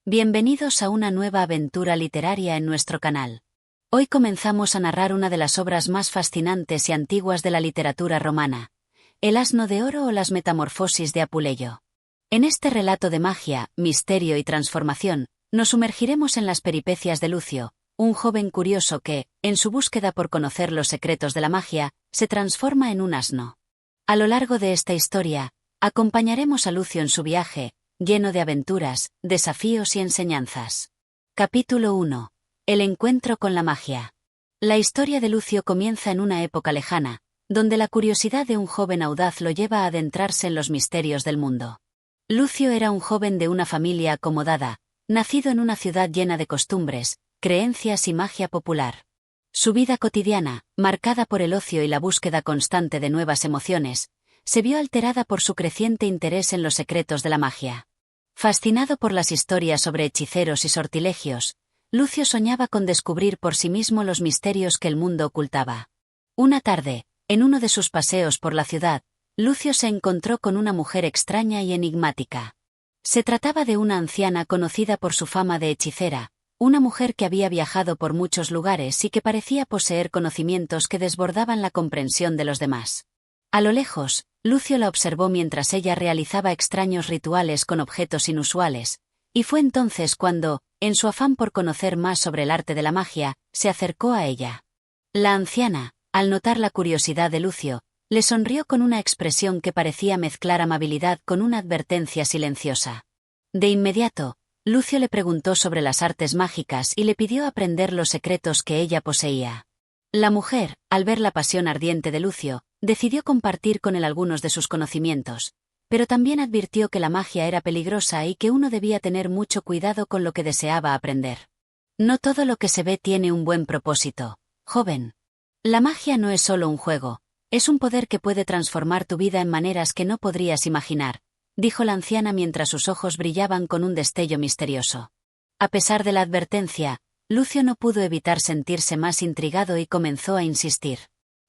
Bienvenidos a una nueva aventura literaria en nuestro canal. Hoy comenzamos a narrar una de las obras más fascinantes y antiguas de la literatura romana, El asno de oro o las metamorfosis de Apuleyo. En este relato de magia, misterio y transformación, nos sumergiremos en las peripecias de Lucio, un joven curioso que, en su búsqueda por conocer los secretos de la magia, se transforma en un asno. A lo largo de esta historia, acompañaremos a Lucio en su viaje, lleno de aventuras, desafíos y enseñanzas. Capítulo 1. El encuentro con la magia. La historia de Lucio comienza en una época lejana, donde la curiosidad de un joven audaz lo lleva a adentrarse en los misterios del mundo. Lucio era un joven de una familia acomodada, nacido en una ciudad llena de costumbres, creencias y magia popular. Su vida cotidiana, marcada por el ocio y la búsqueda constante de nuevas emociones, se vio alterada por su creciente interés en los secretos de la magia. Fascinado por las historias sobre hechiceros y sortilegios, Lucio soñaba con descubrir por sí mismo los misterios que el mundo ocultaba. Una tarde, en uno de sus paseos por la ciudad, Lucio se encontró con una mujer extraña y enigmática. Se trataba de una anciana conocida por su fama de hechicera, una mujer que había viajado por muchos lugares y que parecía poseer conocimientos que desbordaban la comprensión de los demás. A lo lejos, Lucio la observó mientras ella realizaba extraños rituales con objetos inusuales, y fue entonces cuando, en su afán por conocer más sobre el arte de la magia, se acercó a ella. La anciana, al notar la curiosidad de Lucio, le sonrió con una expresión que parecía mezclar amabilidad con una advertencia silenciosa. De inmediato, Lucio le preguntó sobre las artes mágicas y le pidió aprender los secretos que ella poseía. La mujer, al ver la pasión ardiente de Lucio, decidió compartir con él algunos de sus conocimientos, pero también advirtió que la magia era peligrosa y que uno debía tener mucho cuidado con lo que deseaba aprender. No todo lo que se ve tiene un buen propósito, joven. La magia no es solo un juego, es un poder que puede transformar tu vida en maneras que no podrías imaginar, dijo la anciana mientras sus ojos brillaban con un destello misterioso. A pesar de la advertencia, Lucio no pudo evitar sentirse más intrigado y comenzó a insistir.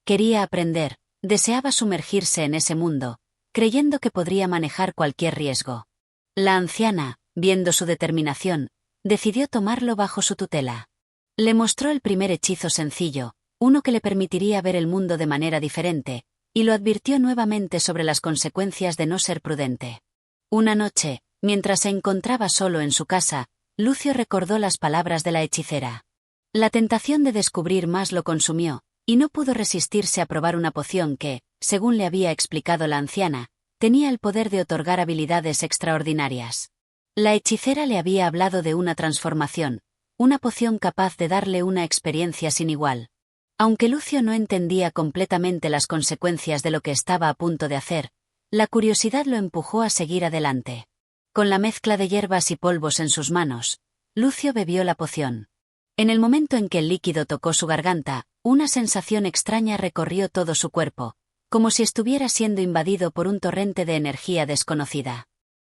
Quería aprender, deseaba sumergirse en ese mundo, creyendo que podría manejar cualquier riesgo. La anciana, viendo su determinación, decidió tomarlo bajo su tutela. Le mostró el primer hechizo sencillo, uno que le permitiría ver el mundo de manera diferente, y lo advirtió nuevamente sobre las consecuencias de no ser prudente. Una noche, mientras se encontraba solo en su casa, Lucio recordó las palabras de la hechicera. La tentación de descubrir más lo consumió, y no pudo resistirse a probar una poción que, según le había explicado la anciana, tenía el poder de otorgar habilidades extraordinarias. La hechicera le había hablado de una transformación, una poción capaz de darle una experiencia sin igual. Aunque Lucio no entendía completamente las consecuencias de lo que estaba a punto de hacer, la curiosidad lo empujó a seguir adelante. Con la mezcla de hierbas y polvos en sus manos, Lucio bebió la poción. En el momento en que el líquido tocó su garganta, una sensación extraña recorrió todo su cuerpo, como si estuviera siendo invadido por un torrente de energía desconocida.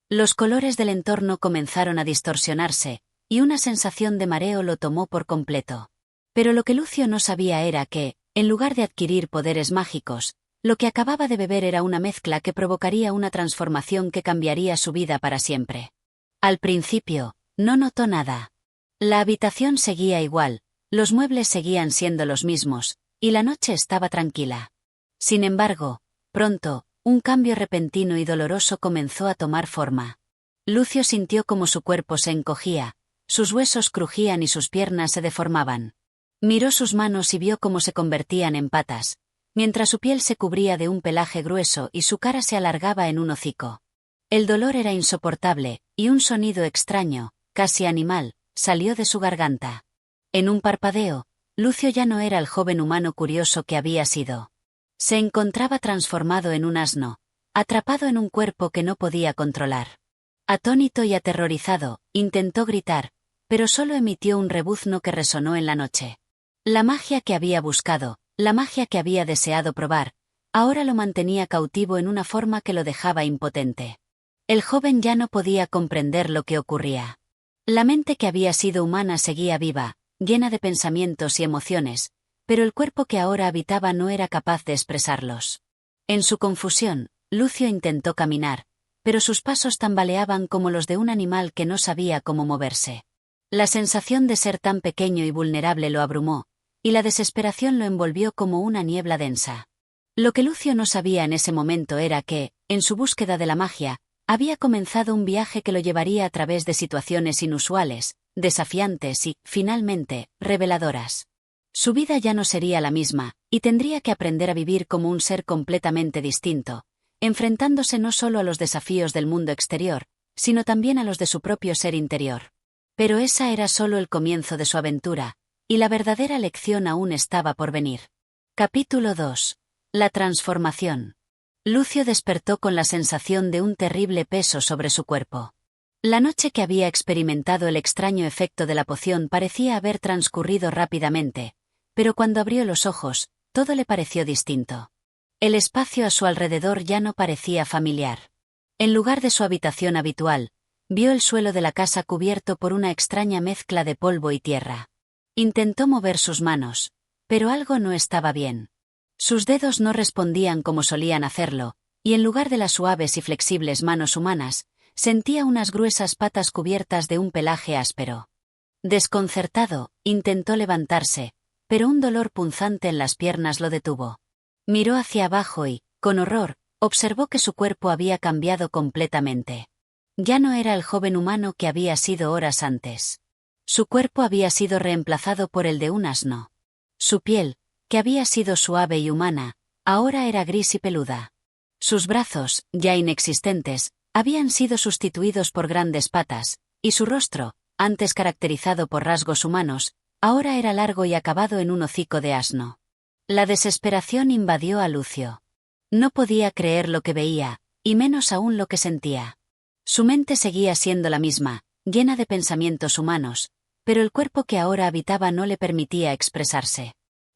Los colores del entorno comenzaron a distorsionarse, y una sensación de mareo lo tomó por completo. Pero lo que Lucio no sabía era que, en lugar de adquirir poderes mágicos, lo que acababa de beber era una mezcla que provocaría una transformación que cambiaría su vida para siempre. Al principio, no notó nada. La habitación seguía igual, los muebles seguían siendo los mismos, y la noche estaba tranquila. Sin embargo, pronto, un cambio repentino y doloroso comenzó a tomar forma. Lucio sintió como su cuerpo se encogía, sus huesos crujían y sus piernas se deformaban. Miró sus manos y vio cómo se convertían en patas, mientras su piel se cubría de un pelaje grueso y su cara se alargaba en un hocico. El dolor era insoportable, y un sonido extraño, casi animal, salió de su garganta. En un parpadeo, Lucio ya no era el joven humano curioso que había sido. Se encontraba transformado en un asno, atrapado en un cuerpo que no podía controlar. Atónito y aterrorizado, intentó gritar, pero solo emitió un rebuzno que resonó en la noche. La magia que había buscado, la magia que había deseado probar, ahora lo mantenía cautivo en una forma que lo dejaba impotente. El joven ya no podía comprender lo que ocurría. La mente que había sido humana seguía viva, llena de pensamientos y emociones, pero el cuerpo que ahora habitaba no era capaz de expresarlos. En su confusión, Lucio intentó caminar, pero sus pasos tambaleaban como los de un animal que no sabía cómo moverse. La sensación de ser tan pequeño y vulnerable lo abrumó, y la desesperación lo envolvió como una niebla densa. Lo que Lucio no sabía en ese momento era que, en su búsqueda de la magia, había comenzado un viaje que lo llevaría a través de situaciones inusuales, desafiantes y, finalmente, reveladoras. Su vida ya no sería la misma, y tendría que aprender a vivir como un ser completamente distinto, enfrentándose no solo a los desafíos del mundo exterior, sino también a los de su propio ser interior. Pero esa era solo el comienzo de su aventura, y la verdadera lección aún estaba por venir. Capítulo 2. La transformación. Lucio despertó con la sensación de un terrible peso sobre su cuerpo. La noche que había experimentado el extraño efecto de la poción parecía haber transcurrido rápidamente, pero cuando abrió los ojos, todo le pareció distinto. El espacio a su alrededor ya no parecía familiar. En lugar de su habitación habitual, vio el suelo de la casa cubierto por una extraña mezcla de polvo y tierra. Intentó mover sus manos, pero algo no estaba bien. Sus dedos no respondían como solían hacerlo, y en lugar de las suaves y flexibles manos humanas, sentía unas gruesas patas cubiertas de un pelaje áspero. Desconcertado, intentó levantarse, pero un dolor punzante en las piernas lo detuvo. Miró hacia abajo y, con horror, observó que su cuerpo había cambiado completamente. Ya no era el joven humano que había sido horas antes. Su cuerpo había sido reemplazado por el de un asno. Su piel, que había sido suave y humana, ahora era gris y peluda. Sus brazos, ya inexistentes, habían sido sustituidos por grandes patas, y su rostro, antes caracterizado por rasgos humanos, ahora era largo y acabado en un hocico de asno. La desesperación invadió a Lucio. No podía creer lo que veía, y menos aún lo que sentía. Su mente seguía siendo la misma, llena de pensamientos humanos, pero el cuerpo que ahora habitaba no le permitía expresarse.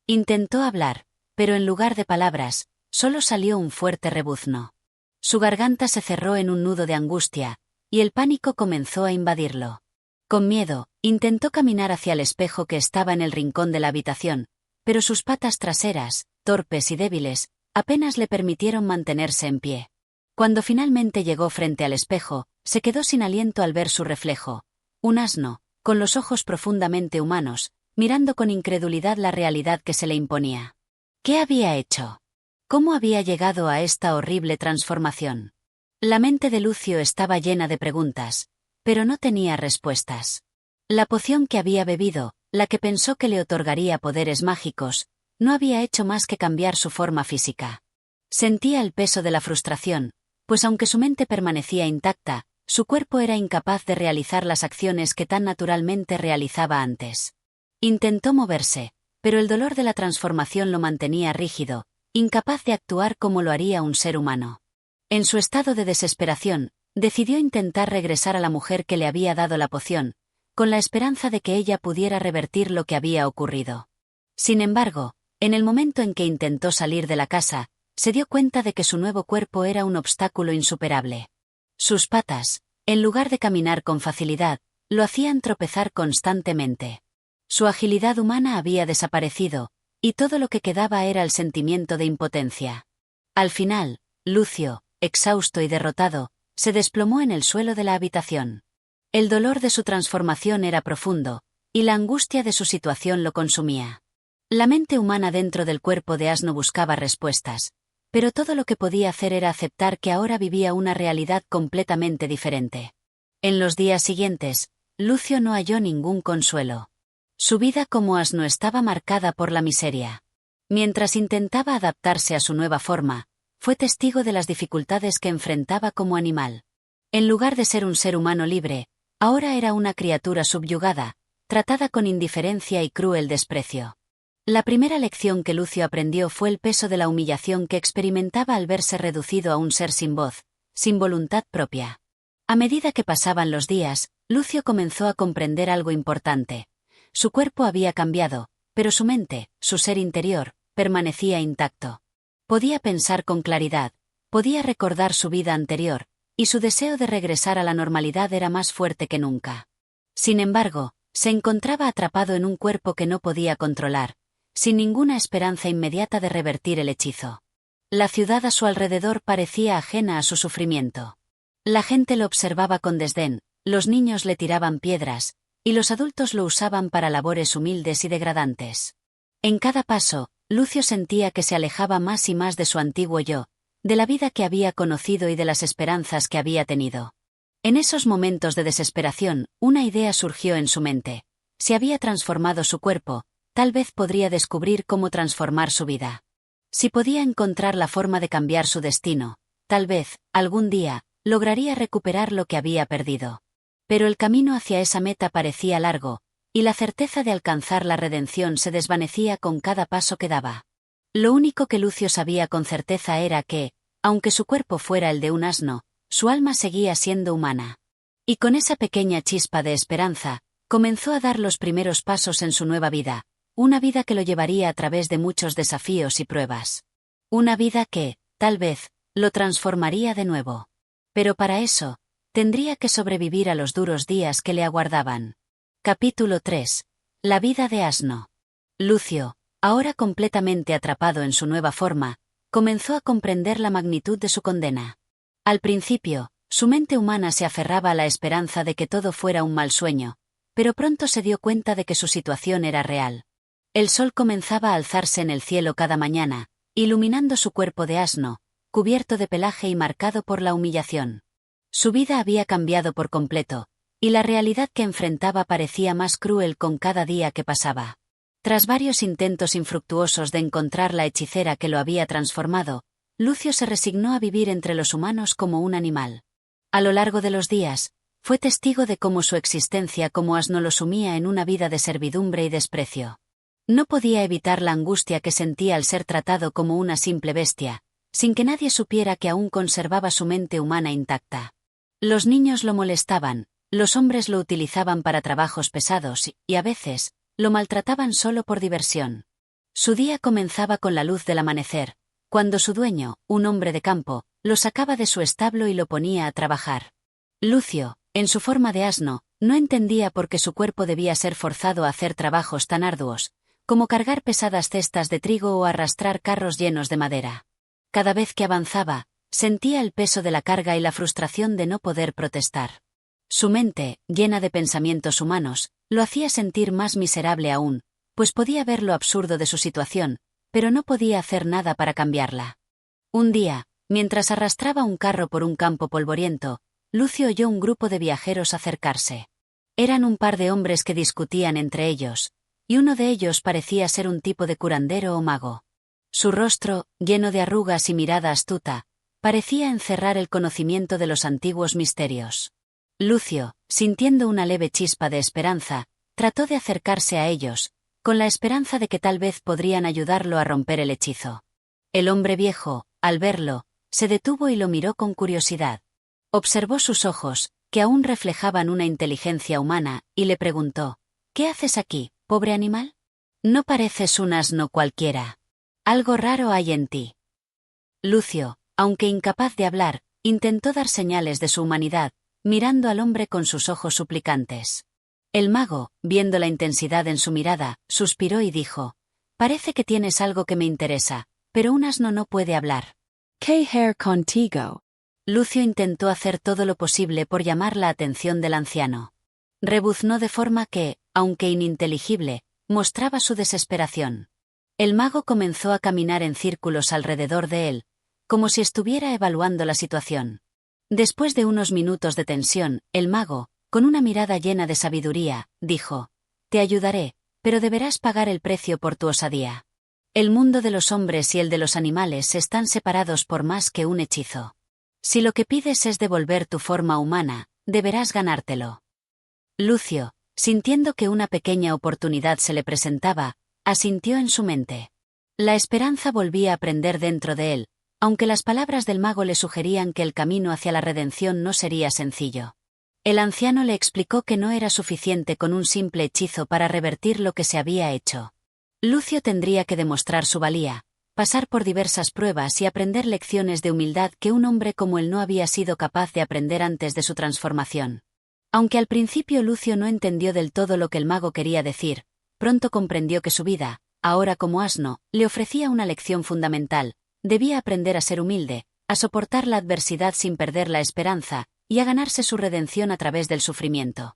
Intentó hablar, pero en lugar de palabras, solo salió un fuerte rebuzno. Su garganta se cerró en un nudo de angustia, y el pánico comenzó a invadirlo. Con miedo, intentó caminar hacia el espejo que estaba en el rincón de la habitación, pero sus patas traseras, torpes y débiles, apenas le permitieron mantenerse en pie. Cuando finalmente llegó frente al espejo, se quedó sin aliento al ver su reflejo. Un asno, con los ojos profundamente humanos, mirando con incredulidad la realidad que se le imponía. ¿Qué había hecho? ¿Cómo había llegado a esta horrible transformación? La mente de Lucio estaba llena de preguntas, pero no tenía respuestas. La poción que había bebido, la que pensó que le otorgaría poderes mágicos, no había hecho más que cambiar su forma física. Sentía el peso de la frustración, pues aunque su mente permanecía intacta, su cuerpo era incapaz de realizar las acciones que tan naturalmente realizaba antes. Intentó moverse, pero el dolor de la transformación lo mantenía rígido, incapaz de actuar como lo haría un ser humano. En su estado de desesperación, decidió intentar regresar a la mujer que le había dado la poción, con la esperanza de que ella pudiera revertir lo que había ocurrido. Sin embargo, en el momento en que intentó salir de la casa, se dio cuenta de que su nuevo cuerpo era un obstáculo insuperable. Sus patas, en lugar de caminar con facilidad, lo hacían tropezar constantemente. Su agilidad humana había desaparecido, y todo lo que quedaba era el sentimiento de impotencia. Al final, Lucio, exhausto y derrotado, se desplomó en el suelo de la habitación. El dolor de su transformación era profundo, y la angustia de su situación lo consumía. La mente humana dentro del cuerpo de asno buscaba respuestas, pero todo lo que podía hacer era aceptar que ahora vivía una realidad completamente diferente. En los días siguientes, Lucio no halló ningún consuelo. Su vida como asno estaba marcada por la miseria. Mientras intentaba adaptarse a su nueva forma, fue testigo de las dificultades que enfrentaba como animal. En lugar de ser un ser humano libre, ahora era una criatura subyugada, tratada con indiferencia y cruel desprecio. La primera lección que Lucio aprendió fue el peso de la humillación que experimentaba al verse reducido a un ser sin voz, sin voluntad propia. A medida que pasaban los días, Lucio comenzó a comprender algo importante. Su cuerpo había cambiado, pero su mente, su ser interior, permanecía intacto. Podía pensar con claridad, podía recordar su vida anterior, y su deseo de regresar a la normalidad era más fuerte que nunca. Sin embargo, se encontraba atrapado en un cuerpo que no podía controlar, sin ninguna esperanza inmediata de revertir el hechizo. La ciudad a su alrededor parecía ajena a su sufrimiento. La gente lo observaba con desdén, los niños le tiraban piedras, y los adultos lo usaban para labores humildes y degradantes. En cada paso, Lucio sentía que se alejaba más y más de su antiguo yo, de la vida que había conocido y de las esperanzas que había tenido. En esos momentos de desesperación, una idea surgió en su mente. Si había transformado su cuerpo, tal vez podría descubrir cómo transformar su vida. Si podía encontrar la forma de cambiar su destino, tal vez, algún día, lograría recuperar lo que había perdido. Pero el camino hacia esa meta parecía largo, y la certeza de alcanzar la redención se desvanecía con cada paso que daba. Lo único que Lucio sabía con certeza era que, aunque su cuerpo fuera el de un asno, su alma seguía siendo humana. Y con esa pequeña chispa de esperanza, comenzó a dar los primeros pasos en su nueva vida, una vida que lo llevaría a través de muchos desafíos y pruebas. Una vida que, tal vez, lo transformaría de nuevo. Pero para eso, tendría que sobrevivir a los duros días que le aguardaban. Capítulo 3. La vida de asno. Lucio, ahora completamente atrapado en su nueva forma, comenzó a comprender la magnitud de su condena. Al principio, su mente humana se aferraba a la esperanza de que todo fuera un mal sueño, pero pronto se dio cuenta de que su situación era real. El sol comenzaba a alzarse en el cielo cada mañana, iluminando su cuerpo de asno, cubierto de pelaje y marcado por la humillación. Su vida había cambiado por completo, y la realidad que enfrentaba parecía más cruel con cada día que pasaba. Tras varios intentos infructuosos de encontrar la hechicera que lo había transformado, Lucio se resignó a vivir entre los humanos como un animal. A lo largo de los días, fue testigo de cómo su existencia como asno lo sumía en una vida de servidumbre y desprecio. No podía evitar la angustia que sentía al ser tratado como una simple bestia, sin que nadie supiera que aún conservaba su mente humana intacta. Los niños lo molestaban, los hombres lo utilizaban para trabajos pesados y, a veces, lo maltrataban solo por diversión. Su día comenzaba con la luz del amanecer, cuando su dueño, un hombre de campo, lo sacaba de su establo y lo ponía a trabajar. Lucio, en su forma de asno, no entendía por qué su cuerpo debía ser forzado a hacer trabajos tan arduos, como cargar pesadas cestas de trigo o arrastrar carros llenos de madera. Cada vez que avanzaba, sentía el peso de la carga y la frustración de no poder protestar. Su mente, llena de pensamientos humanos, lo hacía sentir más miserable aún, pues podía ver lo absurdo de su situación, pero no podía hacer nada para cambiarla. Un día, mientras arrastraba un carro por un campo polvoriento, Lucio oyó un grupo de viajeros acercarse. Eran un par de hombres que discutían entre ellos, y uno de ellos parecía ser un tipo de curandero o mago. Su rostro, lleno de arrugas y mirada astuta, parecía encerrar el conocimiento de los antiguos misterios. Lucio, sintiendo una leve chispa de esperanza, trató de acercarse a ellos, con la esperanza de que tal vez podrían ayudarlo a romper el hechizo. El hombre viejo, al verlo, se detuvo y lo miró con curiosidad. Observó sus ojos, que aún reflejaban una inteligencia humana, y le preguntó: «¿Qué haces aquí, pobre animal? No pareces un asno cualquiera. Algo raro hay en ti». Lucio, aunque incapaz de hablar, intentó dar señales de su humanidad, mirando al hombre con sus ojos suplicantes. El mago, viendo la intensidad en su mirada, suspiró y dijo: «Parece que tienes algo que me interesa, pero un asno no puede hablar». ¿Qué hay contigo? Lucio intentó hacer todo lo posible por llamar la atención del anciano. Rebuznó de forma que, aunque ininteligible, mostraba su desesperación. El mago comenzó a caminar en círculos alrededor de él, como si estuviera evaluando la situación. Después de unos minutos de tensión, el mago, con una mirada llena de sabiduría, dijo: «Te ayudaré, pero deberás pagar el precio por tu osadía. El mundo de los hombres y el de los animales están separados por más que un hechizo. Si lo que pides es devolver tu forma humana, deberás ganártelo». Lucio, sintiendo que una pequeña oportunidad se le presentaba, asintió en su mente. La esperanza volvía a prender dentro de él, aunque las palabras del mago le sugerían que el camino hacia la redención no sería sencillo. El anciano le explicó que no era suficiente con un simple hechizo para revertir lo que se había hecho. Lucio tendría que demostrar su valía, pasar por diversas pruebas y aprender lecciones de humildad que un hombre como él no había sido capaz de aprender antes de su transformación. Aunque al principio Lucio no entendió del todo lo que el mago quería decir, pronto comprendió que su vida, ahora como asno, le ofrecía una lección fundamental: debía aprender a ser humilde, a soportar la adversidad sin perder la esperanza, y a ganarse su redención a través del sufrimiento.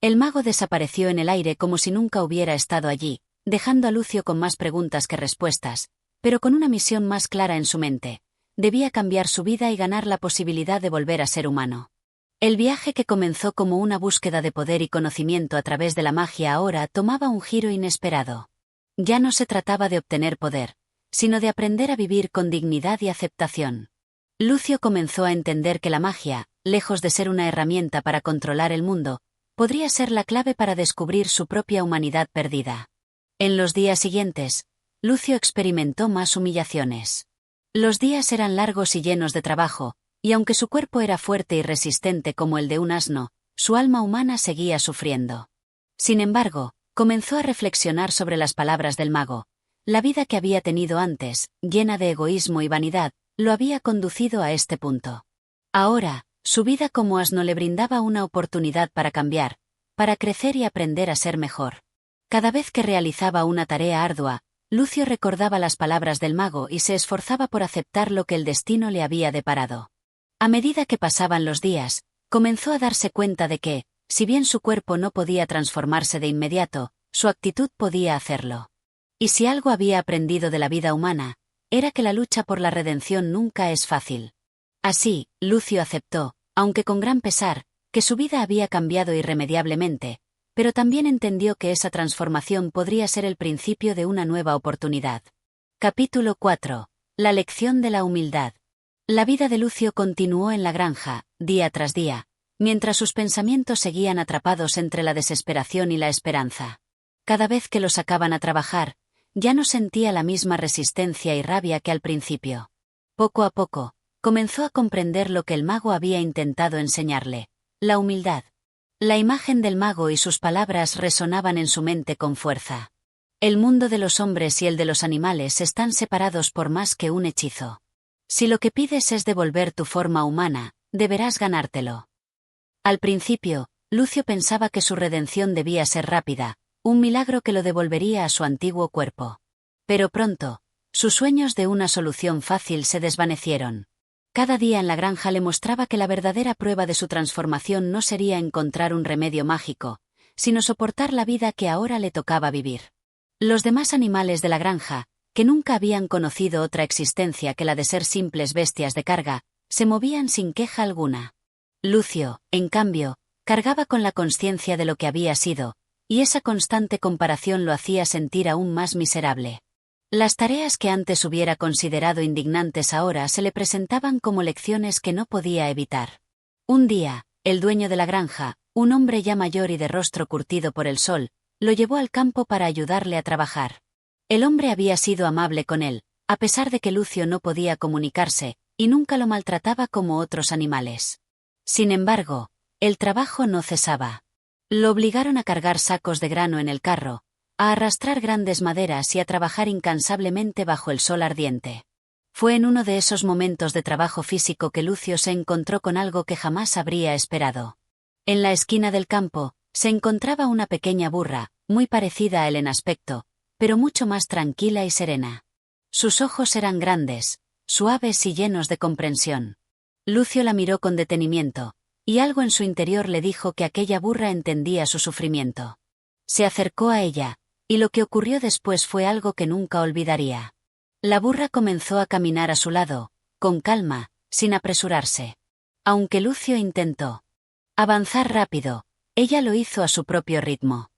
El mago desapareció en el aire como si nunca hubiera estado allí, dejando a Lucio con más preguntas que respuestas, pero con una misión más clara en su mente. Debía cambiar su vida y ganar la posibilidad de volver a ser humano. El viaje que comenzó como una búsqueda de poder y conocimiento a través de la magia ahora tomaba un giro inesperado. Ya no se trataba de obtener poder, sino de aprender a vivir con dignidad y aceptación. Lucio comenzó a entender que la magia, lejos de ser una herramienta para controlar el mundo, podría ser la clave para descubrir su propia humanidad perdida. En los días siguientes, Lucio experimentó más humillaciones. Los días eran largos y llenos de trabajo, y aunque su cuerpo era fuerte y resistente como el de un asno, su alma humana seguía sufriendo. Sin embargo, comenzó a reflexionar sobre las palabras del mago. La vida que había tenido antes, llena de egoísmo y vanidad, lo había conducido a este punto. Ahora, su vida como asno le brindaba una oportunidad para cambiar, para crecer y aprender a ser mejor. Cada vez que realizaba una tarea ardua, Lucio recordaba las palabras del mago y se esforzaba por aceptar lo que el destino le había deparado. A medida que pasaban los días, comenzó a darse cuenta de que, si bien su cuerpo no podía transformarse de inmediato, su actitud podía hacerlo. Y si algo había aprendido de la vida humana, era que la lucha por la redención nunca es fácil. Así, Lucio aceptó, aunque con gran pesar, que su vida había cambiado irremediablemente, pero también entendió que esa transformación podría ser el principio de una nueva oportunidad. Capítulo 4. La lección de la humildad. La vida de Lucio continuó en la granja, día tras día, mientras sus pensamientos seguían atrapados entre la desesperación y la esperanza. Cada vez que lo sacaban a trabajar, ya no sentía la misma resistencia y rabia que al principio. Poco a poco, comenzó a comprender lo que el mago había intentado enseñarle: la humildad. La imagen del mago y sus palabras resonaban en su mente con fuerza. El mundo de los hombres y el de los animales están separados por más que un hechizo. Si lo que pides es devolver tu forma humana, deberás ganártelo. Al principio, Lucio pensaba que su redención debía ser rápida, un milagro que lo devolvería a su antiguo cuerpo. Pero pronto, sus sueños de una solución fácil se desvanecieron. Cada día en la granja le mostraba que la verdadera prueba de su transformación no sería encontrar un remedio mágico, sino soportar la vida que ahora le tocaba vivir. Los demás animales de la granja, que nunca habían conocido otra existencia que la de ser simples bestias de carga, se movían sin queja alguna. Lucio, en cambio, cargaba con la consciencia de lo que había sido, y esa constante comparación lo hacía sentir aún más miserable. Las tareas que antes hubiera considerado indignantes ahora se le presentaban como lecciones que no podía evitar. Un día, el dueño de la granja, un hombre ya mayor y de rostro curtido por el sol, lo llevó al campo para ayudarle a trabajar. El hombre había sido amable con él, a pesar de que Lucio no podía comunicarse, y nunca lo maltrataba como otros animales. Sin embargo, el trabajo no cesaba. Lo obligaron a cargar sacos de grano en el carro, a arrastrar grandes maderas y a trabajar incansablemente bajo el sol ardiente. Fue en uno de esos momentos de trabajo físico que Lucio se encontró con algo que jamás habría esperado. En la esquina del campo, se encontraba una pequeña burra, muy parecida a él en aspecto, pero mucho más tranquila y serena. Sus ojos eran grandes, suaves y llenos de comprensión. Lucio la miró con detenimiento, y algo en su interior le dijo que aquella burra entendía su sufrimiento. Se acercó a ella, y lo que ocurrió después fue algo que nunca olvidaría. La burra comenzó a caminar a su lado, con calma, sin apresurarse. Aunque Lucio intentó avanzar rápido, ella lo hizo a su propio ritmo.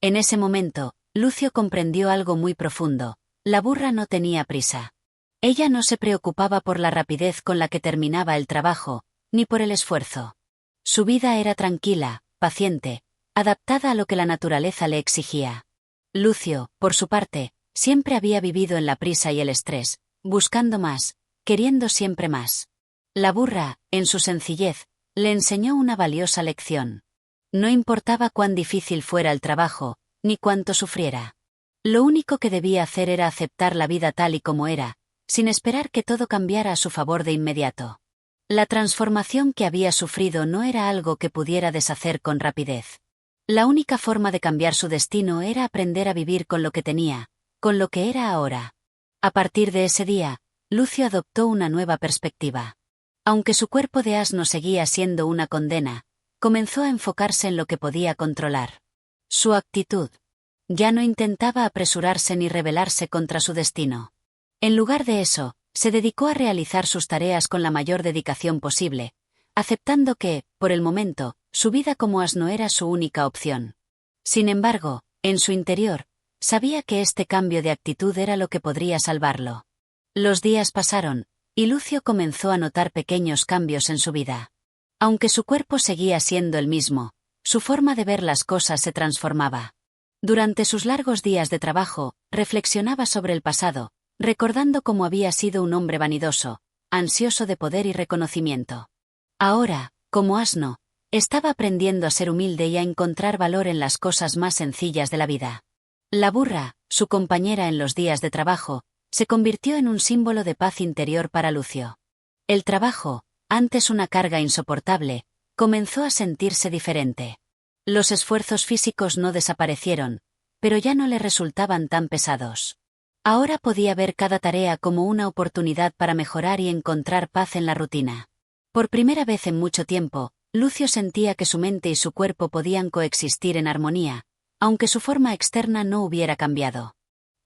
En ese momento, Lucio comprendió algo muy profundo: la burra no tenía prisa. Ella no se preocupaba por la rapidez con la que terminaba el trabajo, ni por el esfuerzo. Su vida era tranquila, paciente, adaptada a lo que la naturaleza le exigía. Lucio, por su parte, siempre había vivido en la prisa y el estrés, buscando más, queriendo siempre más. La burra, en su sencillez, le enseñó una valiosa lección. No importaba cuán difícil fuera el trabajo, ni cuánto sufriera. Lo único que debía hacer era aceptar la vida tal y como era, sin esperar que todo cambiara a su favor de inmediato. La transformación que había sufrido no era algo que pudiera deshacer con rapidez. La única forma de cambiar su destino era aprender a vivir con lo que tenía, con lo que era ahora. A partir de ese día, Lucio adoptó una nueva perspectiva. Aunque su cuerpo de asno seguía siendo una condena, comenzó a enfocarse en lo que podía controlar. Su actitud. Ya no intentaba apresurarse ni rebelarse contra su destino. En lugar de eso, se dedicó a realizar sus tareas con la mayor dedicación posible, aceptando que, por el momento, su vida como asno era su única opción. Sin embargo, en su interior, sabía que este cambio de actitud era lo que podría salvarlo. Los días pasaron, y Lucio comenzó a notar pequeños cambios en su vida. Aunque su cuerpo seguía siendo el mismo, su forma de ver las cosas se transformaba. Durante sus largos días de trabajo, reflexionaba sobre el pasado, recordando cómo había sido un hombre vanidoso, ansioso de poder y reconocimiento. Ahora, como asno, estaba aprendiendo a ser humilde y a encontrar valor en las cosas más sencillas de la vida. La burra, su compañera en los días de trabajo, se convirtió en un símbolo de paz interior para Lucio. El trabajo, antes una carga insoportable, comenzó a sentirse diferente. Los esfuerzos físicos no desaparecieron, pero ya no le resultaban tan pesados. Ahora podía ver cada tarea como una oportunidad para mejorar y encontrar paz en la rutina. Por primera vez en mucho tiempo, Lucio sentía que su mente y su cuerpo podían coexistir en armonía, aunque su forma externa no hubiera cambiado.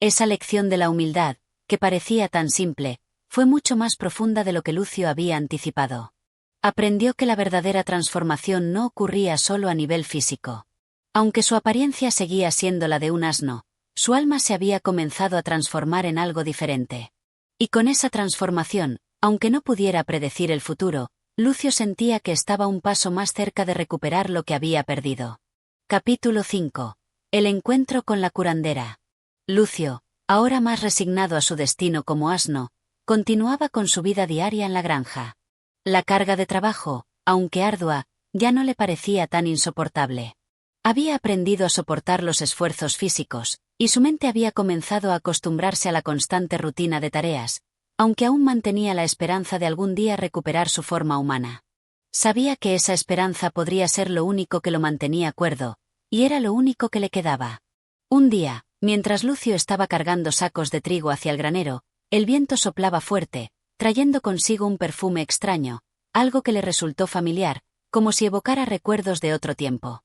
Esa lección de la humildad, que parecía tan simple, fue mucho más profunda de lo que Lucio había anticipado. Aprendió que la verdadera transformación no ocurría solo a nivel físico. Aunque su apariencia seguía siendo la de un asno, su alma se había comenzado a transformar en algo diferente. Y con esa transformación, aunque no pudiera predecir el futuro, Lucio sentía que estaba un paso más cerca de recuperar lo que había perdido. Capítulo 5. El encuentro con la curandera. Lucio, ahora más resignado a su destino como asno, continuaba con su vida diaria en la granja. La carga de trabajo, aunque ardua, ya no le parecía tan insoportable. Había aprendido a soportar los esfuerzos físicos, y su mente había comenzado a acostumbrarse a la constante rutina de tareas, aunque aún mantenía la esperanza de algún día recuperar su forma humana. Sabía que esa esperanza podría ser lo único que lo mantenía cuerdo, y era lo único que le quedaba. Un día, mientras Lucio estaba cargando sacos de trigo hacia el granero, el viento soplaba fuerte, trayendo consigo un perfume extraño, algo que le resultó familiar, como si evocara recuerdos de otro tiempo.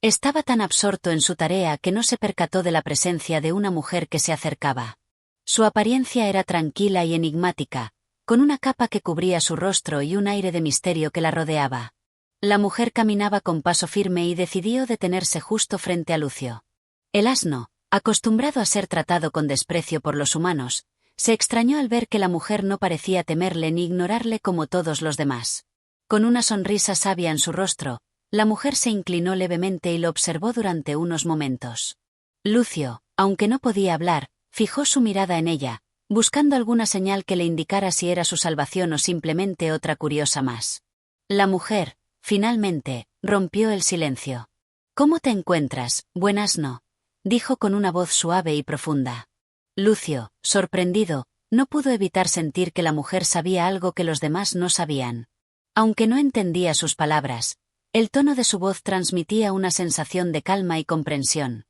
Estaba tan absorto en su tarea que no se percató de la presencia de una mujer que se acercaba. Su apariencia era tranquila y enigmática, con una capa que cubría su rostro y un aire de misterio que la rodeaba. La mujer caminaba con paso firme y decidió detenerse justo frente a Lucio. El asno, acostumbrado a ser tratado con desprecio por los humanos, se extrañó al ver que la mujer no parecía temerle ni ignorarle como todos los demás. Con una sonrisa sabia en su rostro, la mujer se inclinó levemente y lo observó durante unos momentos. Lucio, aunque no podía hablar, fijó su mirada en ella, buscando alguna señal que le indicara si era su salvación o simplemente otra curiosa más. La mujer, finalmente, rompió el silencio. «¿Cómo te encuentras, buen asno?», dijo con una voz suave y profunda. Lucio, sorprendido, no pudo evitar sentir que la mujer sabía algo que los demás no sabían. Aunque no entendía sus palabras, el tono de su voz transmitía una sensación de calma y comprensión.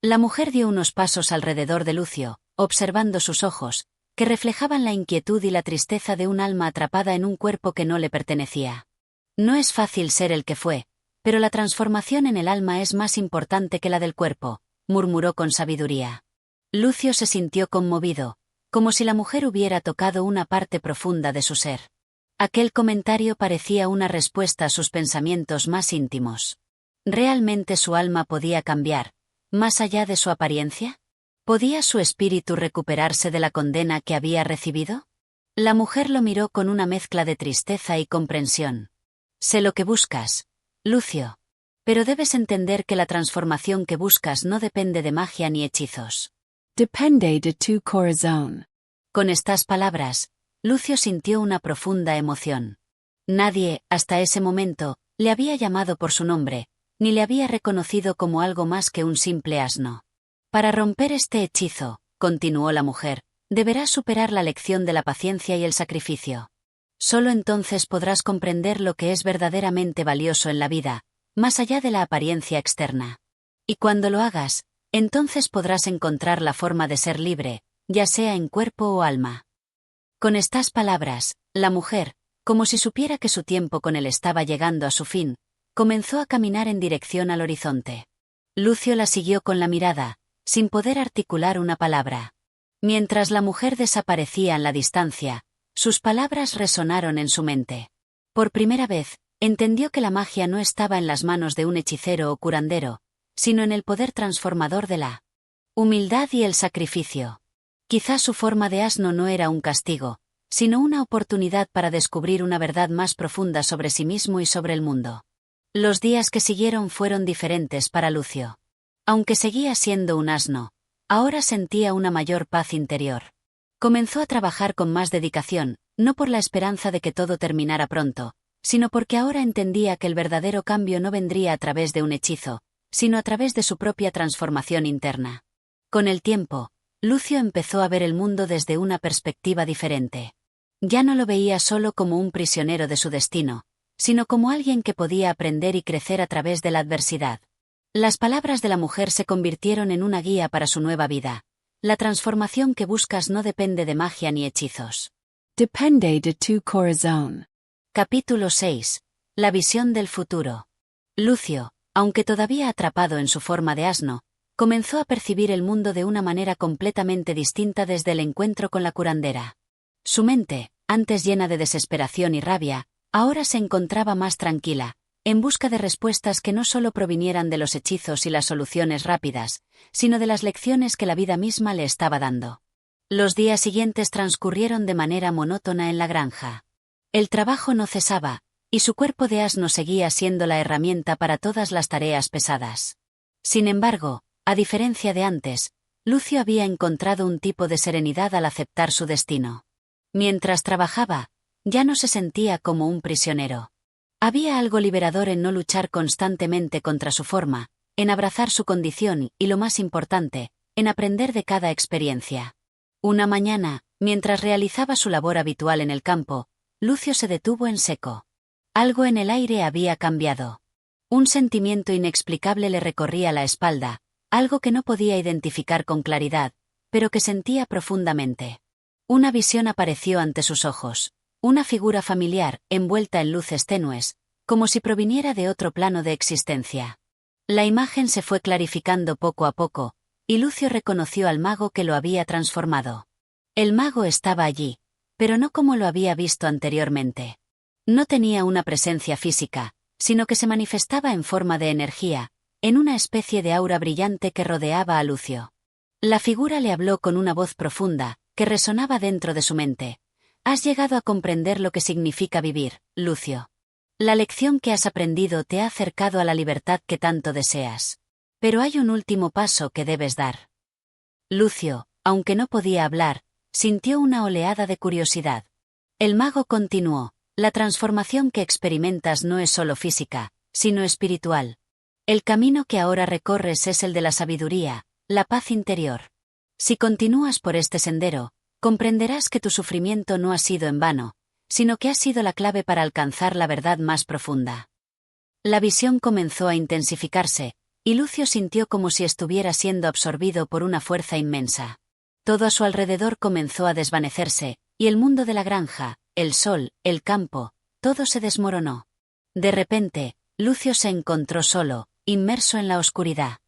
La mujer dio unos pasos alrededor de Lucio, observando sus ojos, que reflejaban la inquietud y la tristeza de un alma atrapada en un cuerpo que no le pertenecía. No es fácil ser el que fue, pero la transformación en el alma es más importante que la del cuerpo, murmuró con sabiduría. Lucio se sintió conmovido, como si la mujer hubiera tocado una parte profunda de su ser. Aquel comentario parecía una respuesta a sus pensamientos más íntimos. ¿Realmente su alma podía cambiar, más allá de su apariencia? ¿Podía su espíritu recuperarse de la condena que había recibido? La mujer lo miró con una mezcla de tristeza y comprensión. «Sé lo que buscas, Lucio. Pero debes entender que la transformación que buscas no depende de magia ni hechizos. Depende de tu corazón». Con estas palabras, Lucio sintió una profunda emoción. Nadie, hasta ese momento, le había llamado por su nombre, ni le había reconocido como algo más que un simple asno. «Para romper este hechizo», continuó la mujer, «deberás superar la lección de la paciencia y el sacrificio. Solo entonces podrás comprender lo que es verdaderamente valioso en la vida, más allá de la apariencia externa. Y cuando lo hagas, entonces podrás encontrar la forma de ser libre, ya sea en cuerpo o alma». Con estas palabras, la mujer, Como si supiera que su tiempo con él estaba llegando a su fin, comenzó a caminar en dirección al horizonte. Lucio la siguió con la mirada, sin poder articular una palabra. Mientras la mujer desaparecía en la distancia, sus palabras resonaron en su mente. Por primera vez, entendió que la magia no estaba en las manos de un hechicero o curandero, sino en el poder transformador de la humildad y el sacrificio. Quizá su forma de asno no era un castigo, sino una oportunidad para descubrir una verdad más profunda sobre sí mismo y sobre el mundo. Los días que siguieron fueron diferentes para Lucio. Aunque seguía siendo un asno, ahora sentía una mayor paz interior. Comenzó a trabajar con más dedicación, no por la esperanza de que todo terminara pronto, sino porque ahora entendía que el verdadero cambio no vendría a través de un hechizo, sino a través de su propia transformación interna. Con el tiempo, Lucio empezó a ver el mundo desde una perspectiva diferente. Ya no lo veía solo como un prisionero de su destino, sino como alguien que podía aprender y crecer a través de la adversidad. Las palabras de la mujer se convirtieron en una guía para su nueva vida. La transformación que buscas no depende de magia ni hechizos. Depende de tu corazón. Capítulo 6. La visión del futuro. Lucio, aunque todavía atrapado en su forma de asno, comenzó a percibir el mundo de una manera completamente distinta desde el encuentro con la curandera. Su mente, antes llena de desesperación y rabia, ahora se encontraba más tranquila, en busca de respuestas que no solo provinieran de los hechizos y las soluciones rápidas, sino de las lecciones que la vida misma le estaba dando. Los días siguientes transcurrieron de manera monótona en la granja. El trabajo no cesaba, y su cuerpo de asno seguía siendo la herramienta para todas las tareas pesadas. Sin embargo, a diferencia de antes, Lucio había encontrado un tipo de serenidad al aceptar su destino. Mientras trabajaba, ya no se sentía como un prisionero. Había algo liberador en no luchar constantemente contra su forma, en abrazar su condición y, lo más importante, en aprender de cada experiencia. Una mañana, mientras realizaba su labor habitual en el campo, Lucio se detuvo en seco. Algo en el aire había cambiado. Un sentimiento inexplicable le recorría la espalda, algo que no podía identificar con claridad, pero que sentía profundamente. Una visión apareció ante sus ojos, una figura familiar, envuelta en luces tenues, como si proviniera de otro plano de existencia. La imagen se fue clarificando poco a poco, y Lucio reconoció al mago que lo había transformado. El mago estaba allí, pero no como lo había visto anteriormente. No tenía una presencia física, sino que se manifestaba en forma de energía, en una especie de aura brillante que rodeaba a Lucio. La figura le habló con una voz profunda, que resonaba dentro de su mente. Has llegado a comprender lo que significa vivir, Lucio. La lección que has aprendido te ha acercado a la libertad que tanto deseas. Pero hay un último paso que debes dar. Lucio, aunque no podía hablar, sintió una oleada de curiosidad. El mago continuó, la transformación que experimentas no es solo física, sino espiritual. El camino que ahora recorres es el de la sabiduría, la paz interior. Si continúas por este sendero, comprenderás que tu sufrimiento no ha sido en vano, sino que ha sido la clave para alcanzar la verdad más profunda. La visión comenzó a intensificarse, y Lucio sintió como si estuviera siendo absorbido por una fuerza inmensa. Todo a su alrededor comenzó a desvanecerse, y el mundo de la granja, el sol, el campo, todo se desmoronó. De repente, Lucio se encontró solo, inmerso en la oscuridad.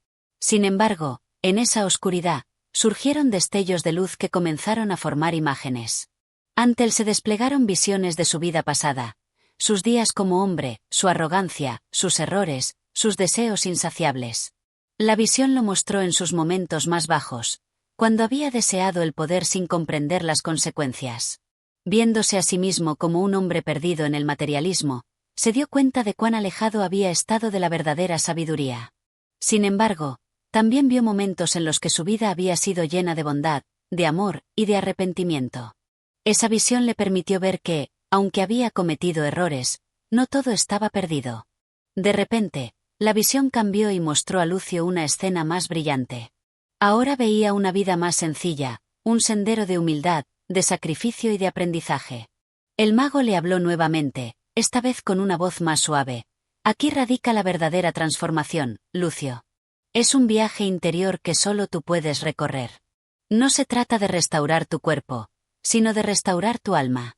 Sin embargo, en esa oscuridad, surgieron destellos de luz que comenzaron a formar imágenes. Ante él se desplegaron visiones de su vida pasada, sus días como hombre, su arrogancia, sus errores, sus deseos insaciables. La visión lo mostró en sus momentos más bajos, cuando había deseado el poder sin comprender las consecuencias. Viéndose a sí mismo como un hombre perdido en el materialismo, se dio cuenta de cuán alejado había estado de la verdadera sabiduría. Sin embargo, también vio momentos en los que su vida había sido llena de bondad, de amor y de arrepentimiento. Esa visión le permitió ver que, aunque había cometido errores, no todo estaba perdido. De repente, la visión cambió y mostró a Lucio una escena más brillante. Ahora veía una vida más sencilla, un sendero de humildad, de sacrificio y de aprendizaje. El mago le habló nuevamente, esta vez con una voz más suave. Aquí radica la verdadera transformación, Lucio. Es un viaje interior que solo tú puedes recorrer. No se trata de restaurar tu cuerpo, sino de restaurar tu alma.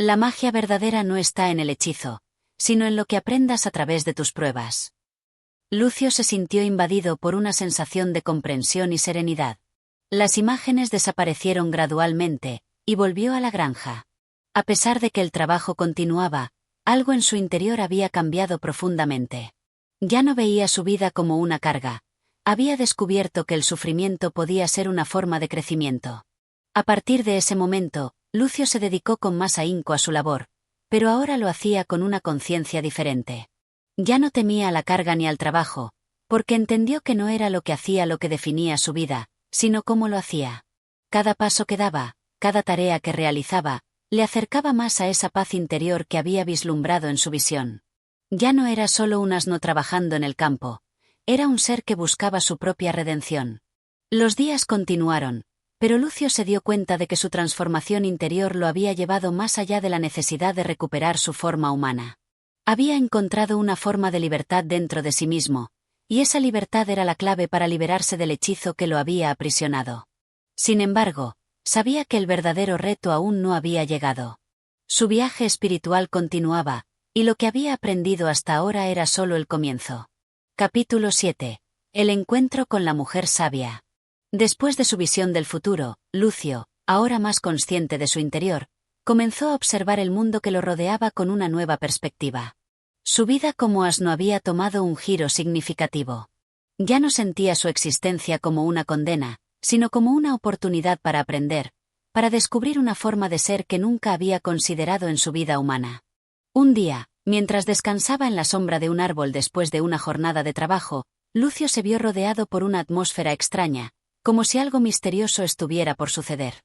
La magia verdadera no está en el hechizo, sino en lo que aprendas a través de tus pruebas. Lucio se sintió invadido por una sensación de comprensión y serenidad. Las imágenes desaparecieron gradualmente, y volvió a la granja. A pesar de que el trabajo continuaba, algo en su interior había cambiado profundamente. Ya no veía su vida como una carga. Había descubierto que el sufrimiento podía ser una forma de crecimiento. A partir de ese momento, Lucio se dedicó con más ahínco a su labor, pero ahora lo hacía con una conciencia diferente. Ya no temía a la carga ni al trabajo, porque entendió que no era lo que hacía lo que definía su vida, sino cómo lo hacía. Cada paso que daba, cada tarea que realizaba, le acercaba más a esa paz interior que había vislumbrado en su visión. Ya no era solo un asno trabajando en el campo, era un ser que buscaba su propia redención. Los días continuaron, pero Lucio se dio cuenta de que su transformación interior lo había llevado más allá de la necesidad de recuperar su forma humana. Había encontrado una forma de libertad dentro de sí mismo, y esa libertad era la clave para liberarse del hechizo que lo había aprisionado. Sin embargo, sabía que el verdadero reto aún no había llegado. Su viaje espiritual continuaba, y lo que había aprendido hasta ahora era solo el comienzo. Capítulo 7. El encuentro con la mujer sabia. Después de su visión del futuro, Lucio, ahora más consciente de su interior, comenzó a observar el mundo que lo rodeaba con una nueva perspectiva. Su vida como asno había tomado un giro significativo. Ya no sentía su existencia como una condena, sino como una oportunidad para aprender, para descubrir una forma de ser que nunca había considerado en su vida humana. Un día, mientras descansaba en la sombra de un árbol después de una jornada de trabajo, Lucio se vio rodeado por una atmósfera extraña, como si algo misterioso estuviera por suceder.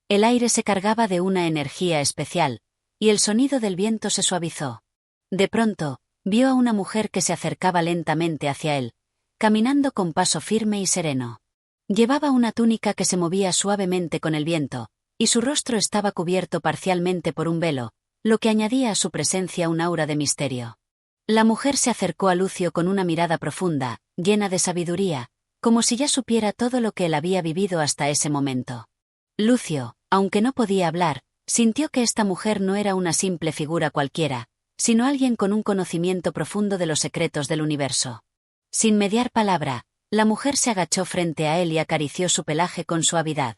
El aire se cargaba de una energía especial, y el sonido del viento se suavizó. De pronto, vio a una mujer que se acercaba lentamente hacia él, caminando con paso firme y sereno. Llevaba una túnica que se movía suavemente con el viento, y su rostro estaba cubierto parcialmente por un velo, lo que añadía a su presencia un aura de misterio. La mujer se acercó a Lucio con una mirada profunda, llena de sabiduría, como si ya supiera todo lo que él había vivido hasta ese momento. Lucio, aunque no podía hablar, sintió que esta mujer no era una simple figura cualquiera, sino alguien con un conocimiento profundo de los secretos del universo. Sin mediar palabra, la mujer se agachó frente a él y acarició su pelaje con suavidad.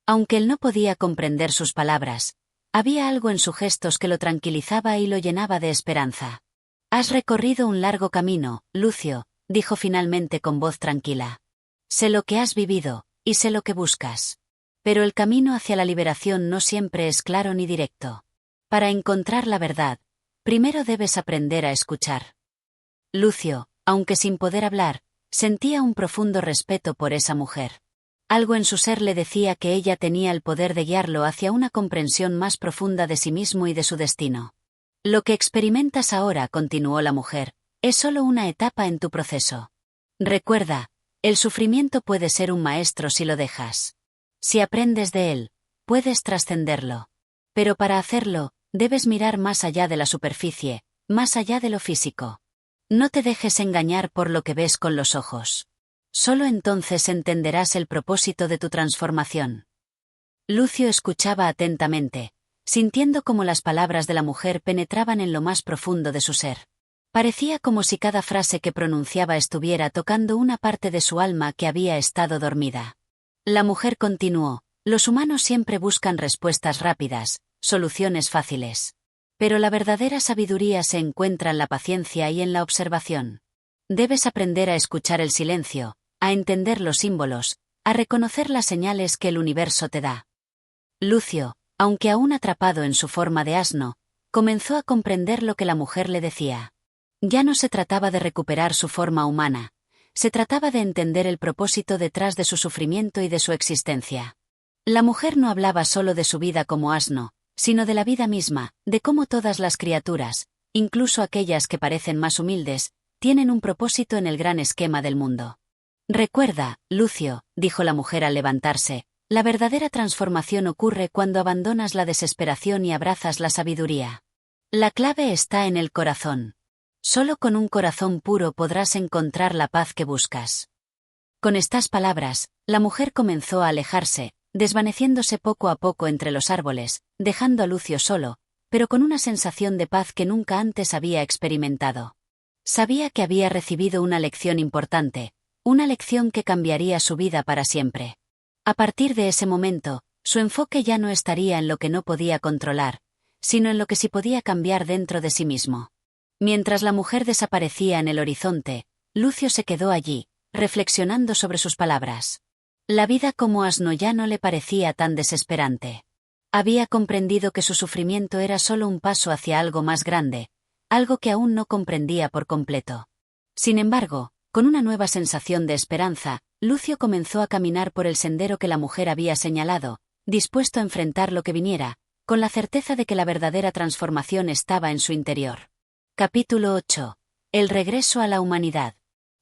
Aunque él no podía comprender sus palabras, había algo en sus gestos que lo tranquilizaba y lo llenaba de esperanza. «Has recorrido un largo camino, Lucio», dijo finalmente con voz tranquila. «Sé lo que has vivido, y sé lo que buscas. Pero el camino hacia la liberación no siempre es claro ni directo. Para encontrar la verdad, primero debes aprender a escuchar». Lucio, aunque sin poder hablar, sentía un profundo respeto por esa mujer. Algo en su ser le decía que ella tenía el poder de guiarlo hacia una comprensión más profunda de sí mismo y de su destino. «Lo que experimentas ahora», continuó la mujer, «es solo una etapa en tu proceso. Recuerda, el sufrimiento puede ser un maestro si lo dejas. Si aprendes de él, puedes trascenderlo. Pero para hacerlo, debes mirar más allá de la superficie, más allá de lo físico. No te dejes engañar por lo que ves con los ojos. Solo entonces entenderás el propósito de tu transformación». Lucio escuchaba atentamente, sintiendo cómo las palabras de la mujer penetraban en lo más profundo de su ser. Parecía como si cada frase que pronunciaba estuviera tocando una parte de su alma que había estado dormida. La mujer continuó: «Los humanos siempre buscan respuestas rápidas, soluciones fáciles. Pero la verdadera sabiduría se encuentra en la paciencia y en la observación. Debes aprender a escuchar el silencio, a entender los símbolos, a reconocer las señales que el universo te da». Lucio, aunque aún atrapado en su forma de asno, comenzó a comprender lo que la mujer le decía. Ya no se trataba de recuperar su forma humana, se trataba de entender el propósito detrás de su sufrimiento y de su existencia. La mujer no hablaba solo de su vida como asno, sino de la vida misma, de cómo todas las criaturas, incluso aquellas que parecen más humildes, tienen un propósito en el gran esquema del mundo. «Recuerda, Lucio», dijo la mujer al levantarse, «la verdadera transformación ocurre cuando abandonas la desesperación y abrazas la sabiduría. La clave está en el corazón. Solo con un corazón puro podrás encontrar la paz que buscas». Con estas palabras, la mujer comenzó a alejarse, desvaneciéndose poco a poco entre los árboles, dejando a Lucio solo, pero con una sensación de paz que nunca antes había experimentado. Sabía que había recibido una lección importante, una lección que cambiaría su vida para siempre. A partir de ese momento, su enfoque ya no estaría en lo que no podía controlar, sino en lo que sí podía cambiar dentro de sí mismo. Mientras la mujer desaparecía en el horizonte, Lucio se quedó allí, reflexionando sobre sus palabras. La vida como asno ya no le parecía tan desesperante. Había comprendido que su sufrimiento era solo un paso hacia algo más grande, algo que aún no comprendía por completo. Sin embargo, con una nueva sensación de esperanza, Lucio comenzó a caminar por el sendero que la mujer había señalado, dispuesto a enfrentar lo que viniera, con la certeza de que la verdadera transformación estaba en su interior. Capítulo 8. El regreso a la humanidad.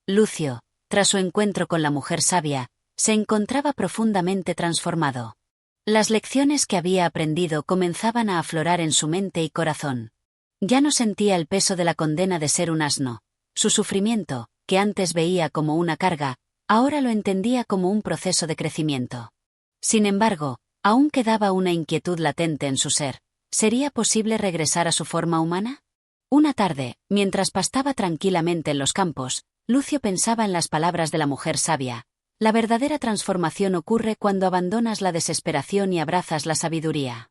Lucio, tras su encuentro con la mujer sabia, se encontraba profundamente transformado. Las lecciones que había aprendido comenzaban a aflorar en su mente y corazón. Ya no sentía el peso de la condena de ser un asno. Su sufrimiento, que antes veía como una carga, ahora lo entendía como un proceso de crecimiento. Sin embargo, aún quedaba una inquietud latente en su ser. ¿Sería posible regresar a su forma humana? Una tarde, mientras pastaba tranquilamente en los campos, Lucio pensaba en las palabras de la mujer sabia. La verdadera transformación ocurre cuando abandonas la desesperación y abrazas la sabiduría.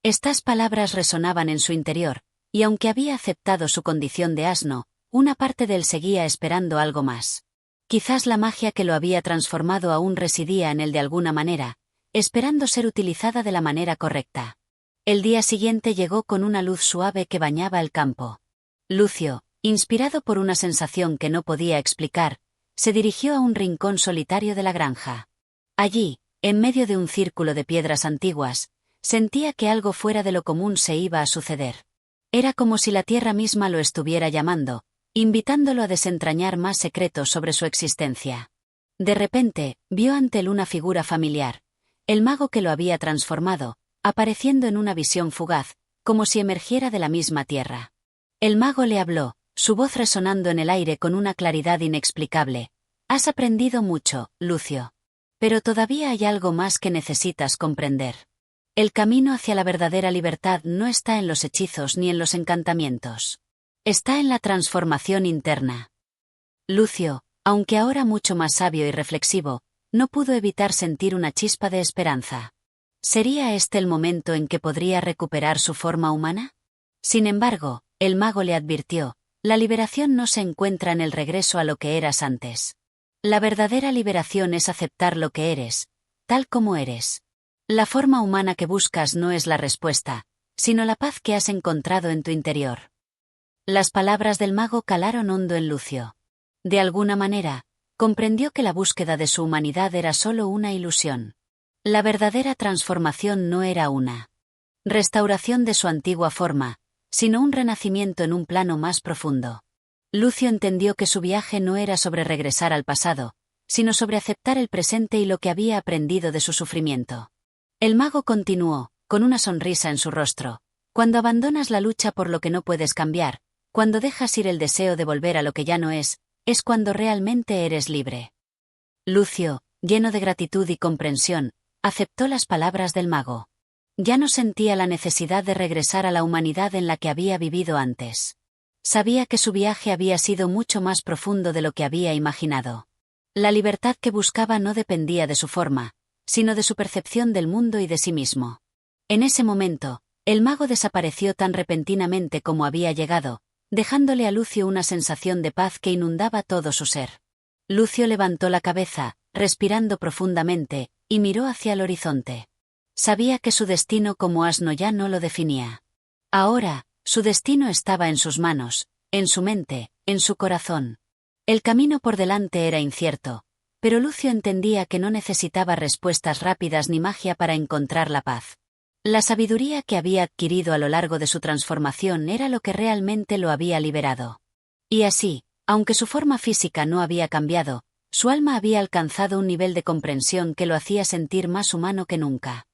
Estas palabras resonaban en su interior, y aunque había aceptado su condición de asno, una parte de él seguía esperando algo más. Quizás la magia que lo había transformado aún residía en él de alguna manera, esperando ser utilizada de la manera correcta. El día siguiente llegó con una luz suave que bañaba el campo. Lucio, inspirado por una sensación que no podía explicar, se dirigió a un rincón solitario de la granja. Allí, en medio de un círculo de piedras antiguas, sentía que algo fuera de lo común se iba a suceder. Era como si la tierra misma lo estuviera llamando, invitándolo a desentrañar más secretos sobre su existencia. De repente, vio ante él una figura familiar, el mago que lo había transformado, apareciendo en una visión fugaz, como si emergiera de la misma tierra. El mago le habló, su voz resonando en el aire con una claridad inexplicable. Has aprendido mucho, Lucio. Pero todavía hay algo más que necesitas comprender. El camino hacia la verdadera libertad no está en los hechizos ni en los encantamientos. Está en la transformación interna. Lucio, aunque ahora mucho más sabio y reflexivo, no pudo evitar sentir una chispa de esperanza. ¿Sería este el momento en que podría recuperar su forma humana? Sin embargo, el mago le advirtió, la liberación no se encuentra en el regreso a lo que eras antes. La verdadera liberación es aceptar lo que eres, tal como eres. La forma humana que buscas no es la respuesta, sino la paz que has encontrado en tu interior. Las palabras del mago calaron hondo en Lucio. De alguna manera, comprendió que la búsqueda de su humanidad era solo una ilusión. La verdadera transformación no era una restauración de su antigua forma, sino un renacimiento en un plano más profundo. Lucio entendió que su viaje no era sobre regresar al pasado, sino sobre aceptar el presente y lo que había aprendido de su sufrimiento. El mago continuó, con una sonrisa en su rostro. Cuando abandonas la lucha por lo que no puedes cambiar, cuando dejas ir el deseo de volver a lo que ya no es cuando realmente eres libre. Lucio, lleno de gratitud y comprensión, aceptó las palabras del mago. Ya no sentía la necesidad de regresar a la humanidad en la que había vivido antes. Sabía que su viaje había sido mucho más profundo de lo que había imaginado. La libertad que buscaba no dependía de su forma, sino de su percepción del mundo y de sí mismo. En ese momento, el mago desapareció tan repentinamente como había llegado, dejándole a Lucio una sensación de paz que inundaba todo su ser. Lucio levantó la cabeza, respirando profundamente, y miró hacia el horizonte. Sabía que su destino como asno ya no lo definía. Ahora, su destino estaba en sus manos, en su mente, en su corazón. El camino por delante era incierto, pero Lucio entendía que no necesitaba respuestas rápidas ni magia para encontrar la paz. La sabiduría que había adquirido a lo largo de su transformación era lo que realmente lo había liberado. Y así, aunque su forma física no había cambiado, su alma había alcanzado un nivel de comprensión que lo hacía sentir más humano que nunca.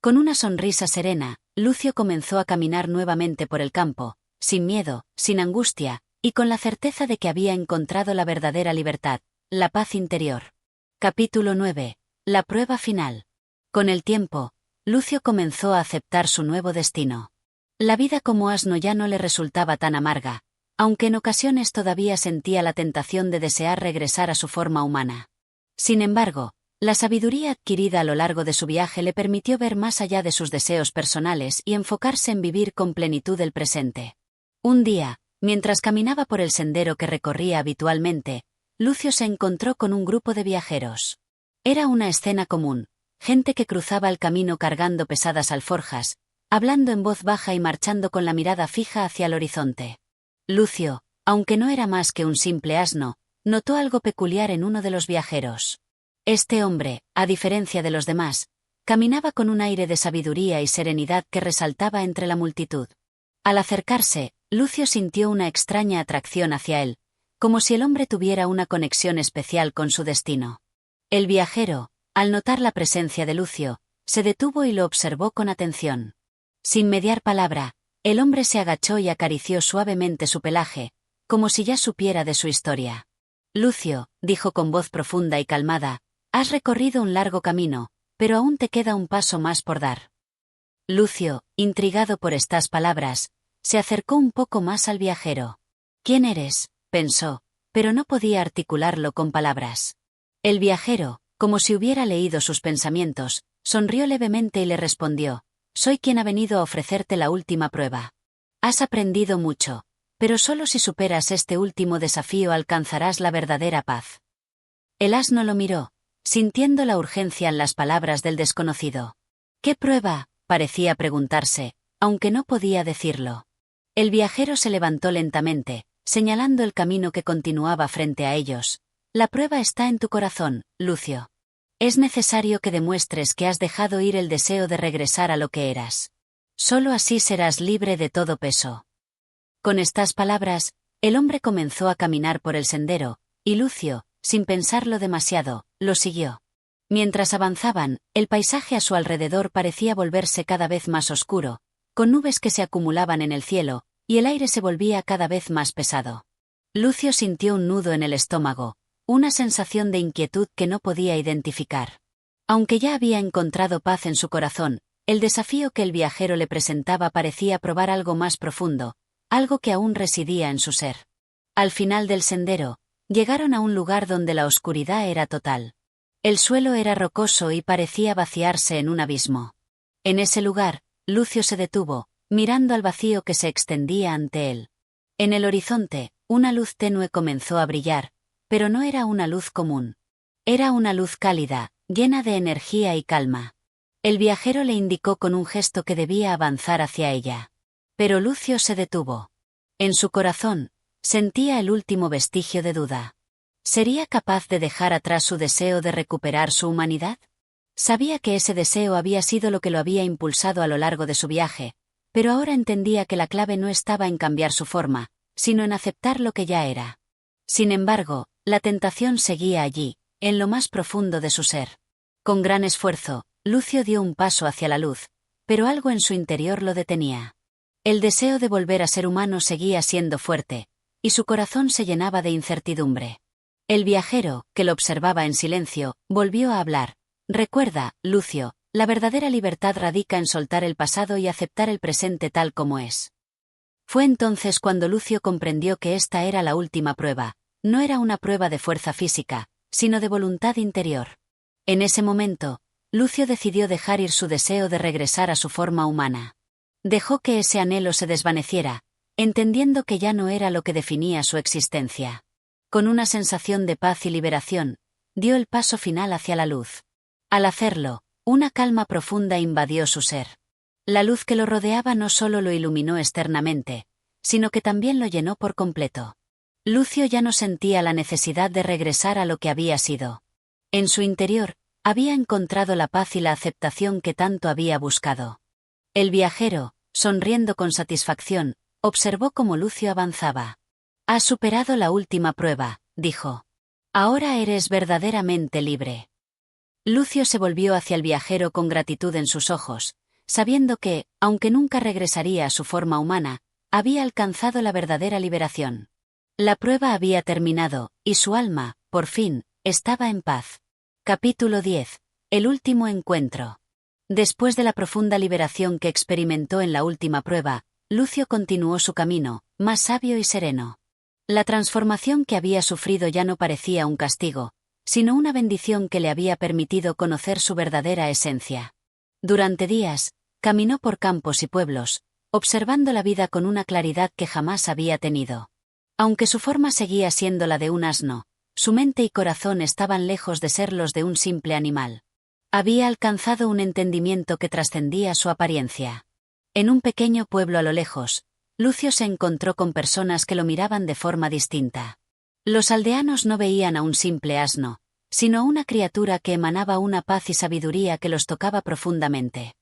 Con una sonrisa serena, Lucio comenzó a caminar nuevamente por el campo, sin miedo, sin angustia, y con la certeza de que había encontrado la verdadera libertad, la paz interior. Capítulo 9. La prueba final. Con el tiempo, Lucio comenzó a aceptar su nuevo destino. La vida como asno ya no le resultaba tan amarga, aunque en ocasiones todavía sentía la tentación de desear regresar a su forma humana. Sin embargo, la sabiduría adquirida a lo largo de su viaje le permitió ver más allá de sus deseos personales y enfocarse en vivir con plenitud el presente. Un día, mientras caminaba por el sendero que recorría habitualmente, Lucio se encontró con un grupo de viajeros. Era una escena común, gente que cruzaba el camino cargando pesadas alforjas, hablando en voz baja y marchando con la mirada fija hacia el horizonte. Lucio, aunque no era más que un simple asno, notó algo peculiar en uno de los viajeros. Este hombre, a diferencia de los demás, caminaba con un aire de sabiduría y serenidad que resaltaba entre la multitud. Al acercarse, Lucio sintió una extraña atracción hacia él, como si el hombre tuviera una conexión especial con su destino. El viajero, al notar la presencia de Lucio, se detuvo y lo observó con atención. Sin mediar palabra, el hombre se agachó y acarició suavemente su pelaje, como si ya supiera de su historia. Lucio, dijo con voz profunda y calmada, has recorrido un largo camino, pero aún te queda un paso más por dar. Lucio, intrigado por estas palabras, se acercó un poco más al viajero. ¿Quién eres?, pensó, pero no podía articularlo con palabras. El viajero, como si hubiera leído sus pensamientos, sonrió levemente y le respondió, soy quien ha venido a ofrecerte la última prueba. Has aprendido mucho, pero solo si superas este último desafío alcanzarás la verdadera paz. El asno lo miró, sintiendo la urgencia en las palabras del desconocido. ¿Qué prueba?, parecía preguntarse, aunque no podía decirlo. El viajero se levantó lentamente, señalando el camino que continuaba frente a ellos. La prueba está en tu corazón, Lucio. Es necesario que demuestres que has dejado ir el deseo de regresar a lo que eras. Solo así serás libre de todo peso. Con estas palabras, el hombre comenzó a caminar por el sendero, y Lucio, sin pensarlo demasiado, lo siguió. Mientras avanzaban, el paisaje a su alrededor parecía volverse cada vez más oscuro, con nubes que se acumulaban en el cielo, y el aire se volvía cada vez más pesado. Lucio sintió un nudo en el estómago, una sensación de inquietud que no podía identificar. Aunque ya había encontrado paz en su corazón, el desafío que el viajero le presentaba parecía probar algo más profundo, algo que aún residía en su ser. Al final del sendero, llegaron a un lugar donde la oscuridad era total. El suelo era rocoso y parecía vaciarse en un abismo. En ese lugar, Lucio se detuvo, mirando al vacío que se extendía ante él. En el horizonte, una luz tenue comenzó a brillar, pero no era una luz común. Era una luz cálida, llena de energía y calma. El viajero le indicó con un gesto que debía avanzar hacia ella. Pero Lucio se detuvo. En su corazón, sentía el último vestigio de duda. ¿Sería capaz de dejar atrás su deseo de recuperar su humanidad? Sabía que ese deseo había sido lo que lo había impulsado a lo largo de su viaje, pero ahora entendía que la clave no estaba en cambiar su forma, sino en aceptar lo que ya era. Sin embargo, la tentación seguía allí, en lo más profundo de su ser. Con gran esfuerzo, Lucio dio un paso hacia la luz, pero algo en su interior lo detenía. El deseo de volver a ser humano seguía siendo fuerte, y su corazón se llenaba de incertidumbre. El viajero, que lo observaba en silencio, volvió a hablar. Recuerda, Lucio, la verdadera libertad radica en soltar el pasado y aceptar el presente tal como es. Fue entonces cuando Lucio comprendió que esta era la última prueba. No era una prueba de fuerza física, sino de voluntad interior. En ese momento, Lucio decidió dejar ir su deseo de regresar a su forma humana. Dejó que ese anhelo se desvaneciera, entendiendo que ya no era lo que definía su existencia. Con una sensación de paz y liberación, dio el paso final hacia la luz. Al hacerlo, una calma profunda invadió su ser. La luz que lo rodeaba no solo lo iluminó externamente, sino que también lo llenó por completo. Lucio ya no sentía la necesidad de regresar a lo que había sido. En su interior, había encontrado la paz y la aceptación que tanto había buscado. El viajero, sonriendo con satisfacción, observó cómo Lucio avanzaba. Has superado la última prueba, dijo. Ahora eres verdaderamente libre. Lucio se volvió hacia el viajero con gratitud en sus ojos, sabiendo que, aunque nunca regresaría a su forma humana, había alcanzado la verdadera liberación. La prueba había terminado, y su alma, por fin, estaba en paz. Capítulo 10. El último encuentro. Después de la profunda liberación que experimentó en la última prueba, Lucio continuó su camino, más sabio y sereno. La transformación que había sufrido ya no parecía un castigo, sino una bendición que le había permitido conocer su verdadera esencia. Durante días, caminó por campos y pueblos, observando la vida con una claridad que jamás había tenido. Aunque su forma seguía siendo la de un asno, su mente y corazón estaban lejos de ser los de un simple animal. Había alcanzado un entendimiento que trascendía su apariencia. En un pequeño pueblo a lo lejos, Lucio se encontró con personas que lo miraban de forma distinta. Los aldeanos no veían a un simple asno, sino a una criatura que emanaba una paz y sabiduría que los tocaba profundamente.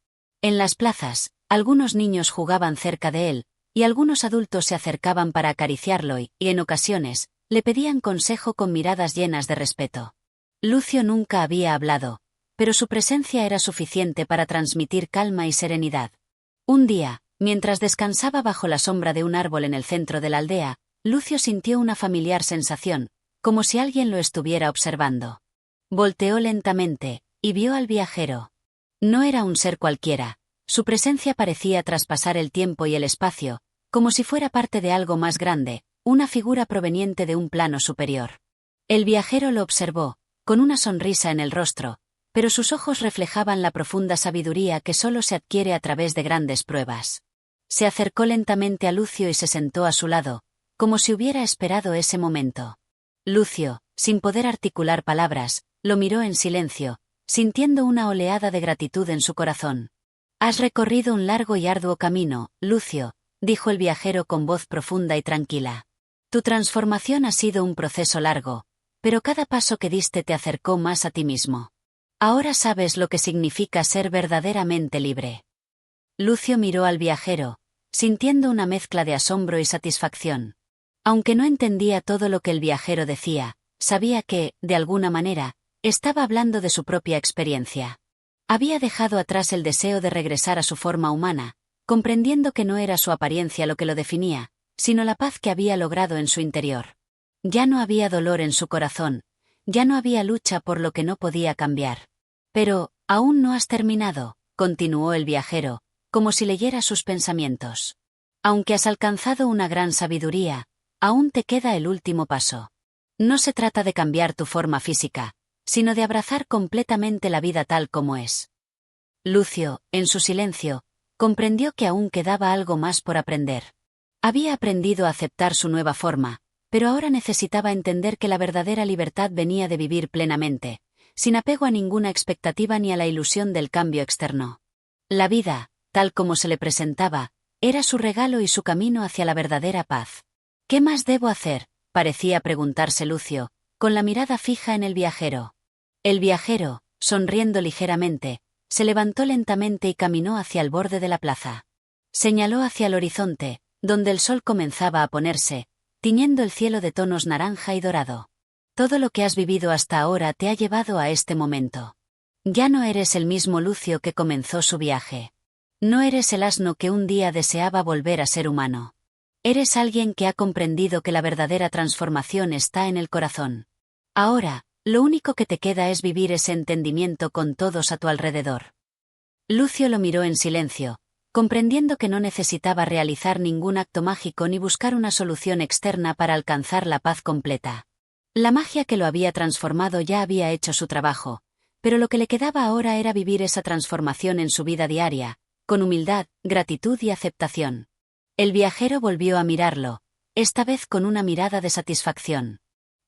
En las plazas, algunos niños jugaban cerca de él, y algunos adultos se acercaban para acariciarlo y, en ocasiones, le pedían consejo con miradas llenas de respeto. Lucio nunca había hablado, pero su presencia era suficiente para transmitir calma y serenidad. Un día, mientras descansaba bajo la sombra de un árbol en el centro de la aldea, Lucio sintió una familiar sensación, como si alguien lo estuviera observando. Volteó lentamente, y vio al viajero. No era un ser cualquiera, su presencia parecía traspasar el tiempo y el espacio, como si fuera parte de algo más grande, una figura proveniente de un plano superior. El viajero lo observó, con una sonrisa en el rostro, pero sus ojos reflejaban la profunda sabiduría que solo se adquiere a través de grandes pruebas. Se acercó lentamente a Lucio y se sentó a su lado, como si hubiera esperado ese momento. Lucio, sin poder articular palabras, lo miró en silencio, sintiendo una oleada de gratitud en su corazón. «Has recorrido un largo y arduo camino, Lucio», dijo el viajero con voz profunda y tranquila. «Tu transformación ha sido un proceso largo, pero cada paso que diste te acercó más a ti mismo. Ahora sabes lo que significa ser verdaderamente libre». Lucio miró al viajero, sintiendo una mezcla de asombro y satisfacción. Aunque no entendía todo lo que el viajero decía, sabía que, de alguna manera, estaba hablando de su propia experiencia. Había dejado atrás el deseo de regresar a su forma humana, comprendiendo que no era su apariencia lo que lo definía, sino la paz que había logrado en su interior. Ya no había dolor en su corazón, ya no había lucha por lo que no podía cambiar. «Pero, aún no has terminado», continuó el viajero, como si leyera sus pensamientos. «Aunque has alcanzado una gran sabiduría, aún te queda el último paso. No se trata de cambiar tu forma física, sino de abrazar completamente la vida tal como es». Lucio, en su silencio, comprendió que aún quedaba algo más por aprender. Había aprendido a aceptar su nueva forma, pero ahora necesitaba entender que la verdadera libertad venía de vivir plenamente, sin apego a ninguna expectativa ni a la ilusión del cambio externo. La vida, tal como se le presentaba, era su regalo y su camino hacia la verdadera paz. «¿Qué más debo hacer?», parecía preguntarse Lucio, con la mirada fija en el viajero. El viajero, sonriendo ligeramente, se levantó lentamente y caminó hacia el borde de la plaza. Señaló hacia el horizonte, donde el sol comenzaba a ponerse, tiñendo el cielo de tonos naranja y dorado. «Todo lo que has vivido hasta ahora te ha llevado a este momento. Ya no eres el mismo Lucio que comenzó su viaje. No eres el asno que un día deseaba volver a ser humano. Eres alguien que ha comprendido que la verdadera transformación está en el corazón. Ahora, lo único que te queda es vivir ese entendimiento con todos a tu alrededor». Lucio lo miró en silencio, comprendiendo que no necesitaba realizar ningún acto mágico ni buscar una solución externa para alcanzar la paz completa. La magia que lo había transformado ya había hecho su trabajo, pero lo que le quedaba ahora era vivir esa transformación en su vida diaria, con humildad, gratitud y aceptación. El viajero volvió a mirarlo, esta vez con una mirada de satisfacción.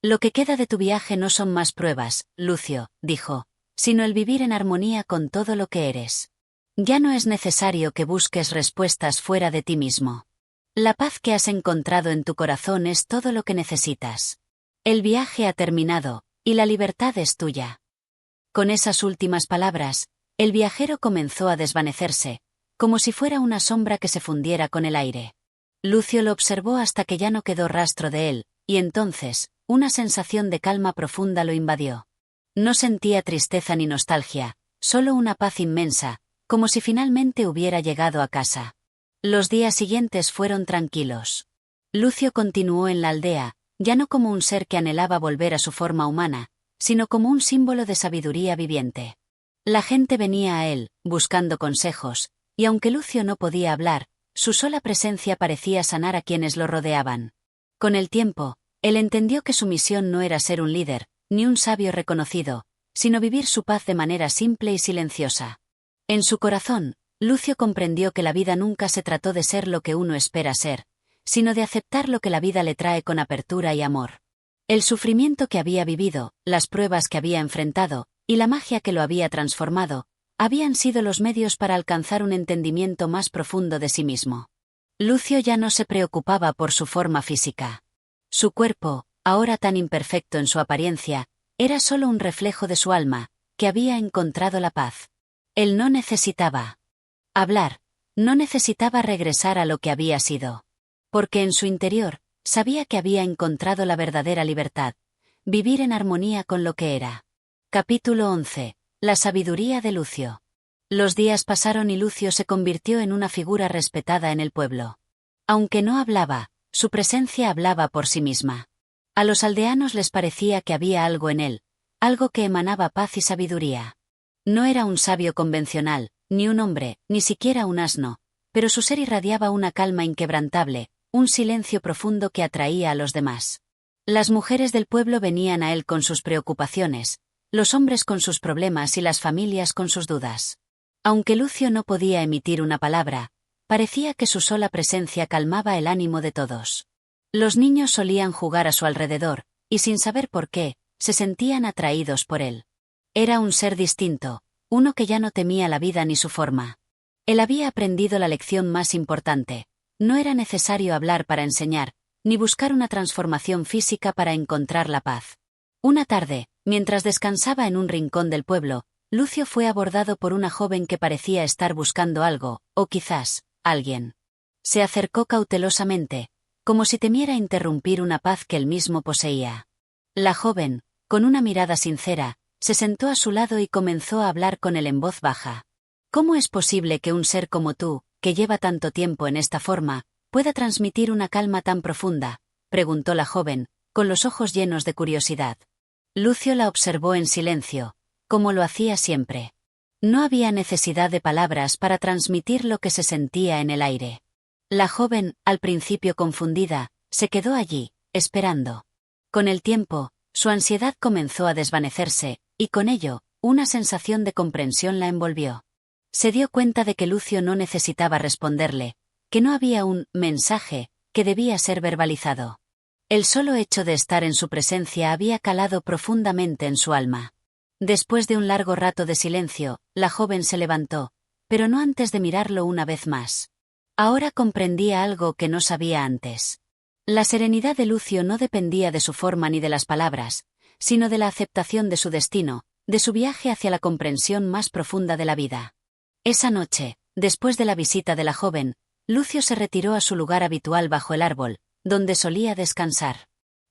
«Lo que queda de tu viaje no son más pruebas, Lucio», dijo, «sino el vivir en armonía con todo lo que eres. Ya no es necesario que busques respuestas fuera de ti mismo. La paz que has encontrado en tu corazón es todo lo que necesitas. El viaje ha terminado, y la libertad es tuya». Con esas últimas palabras, el viajero comenzó a desvanecerse, como si fuera una sombra que se fundiera con el aire. Lucio lo observó hasta que ya no quedó rastro de él, y entonces, una sensación de calma profunda lo invadió. No sentía tristeza ni nostalgia, solo una paz inmensa, como si finalmente hubiera llegado a casa. Los días siguientes fueron tranquilos. Lucio continuó en la aldea, ya no como un ser que anhelaba volver a su forma humana, sino como un símbolo de sabiduría viviente. La gente venía a él, buscando consejos, y aunque Lucio no podía hablar, su sola presencia parecía sanar a quienes lo rodeaban. Con el tiempo, él entendió que su misión no era ser un líder, ni un sabio reconocido, sino vivir su paz de manera simple y silenciosa. En su corazón, Lucio comprendió que la vida nunca se trató de ser lo que uno espera ser, sino de aceptar lo que la vida le trae con apertura y amor. El sufrimiento que había vivido, las pruebas que había enfrentado, y la magia que lo había transformado, habían sido los medios para alcanzar un entendimiento más profundo de sí mismo. Lucio ya no se preocupaba por su forma física. Su cuerpo, ahora tan imperfecto en su apariencia, era solo un reflejo de su alma, que había encontrado la paz. Él no necesitaba hablar, no necesitaba regresar a lo que había sido. Porque en su interior, sabía que había encontrado la verdadera libertad, vivir en armonía con lo que era. Capítulo 11. La sabiduría de Lucio. Los días pasaron y Lucio se convirtió en una figura respetada en el pueblo. Aunque no hablaba, su presencia hablaba por sí misma. A los aldeanos les parecía que había algo en él, algo que emanaba paz y sabiduría. No era un sabio convencional, ni un hombre, ni siquiera un asno, pero su ser irradiaba una calma inquebrantable, un silencio profundo que atraía a los demás. Las mujeres del pueblo venían a él con sus preocupaciones, los hombres con sus problemas y las familias con sus dudas. Aunque Lucio no podía emitir una palabra, parecía que su sola presencia calmaba el ánimo de todos. Los niños solían jugar a su alrededor, y sin saber por qué, se sentían atraídos por él. Era un ser distinto, uno que ya no temía la vida ni su forma. Él había aprendido la lección más importante: no era necesario hablar para enseñar, ni buscar una transformación física para encontrar la paz. Una tarde, mientras descansaba en un rincón del pueblo, Lucio fue abordado por una joven que parecía estar buscando algo, o quizás, alguien. Se acercó cautelosamente, como si temiera interrumpir una paz que él mismo poseía. La joven, con una mirada sincera, se sentó a su lado y comenzó a hablar con él en voz baja. ¿Cómo es posible que un ser como tú, que lleva tanto tiempo en esta forma, pueda transmitir una calma tan profunda?, preguntó la joven, con los ojos llenos de curiosidad. Lucio la observó en silencio, como lo hacía siempre. No había necesidad de palabras para transmitir lo que se sentía en el aire. La joven, al principio confundida, se quedó allí, esperando. Con el tiempo, su ansiedad comenzó a desvanecerse, y con ello, una sensación de comprensión la envolvió. Se dio cuenta de que Lucio no necesitaba responderle, que no había un mensaje que debía ser verbalizado. El solo hecho de estar en su presencia había calado profundamente en su alma. Después de un largo rato de silencio, la joven se levantó, pero no antes de mirarlo una vez más. Ahora comprendía algo que no sabía antes. La serenidad de Lucio no dependía de su forma ni de las palabras, sino de la aceptación de su destino, de su viaje hacia la comprensión más profunda de la vida. Esa noche, después de la visita de la joven, Lucio se retiró a su lugar habitual bajo el árbol, donde solía descansar.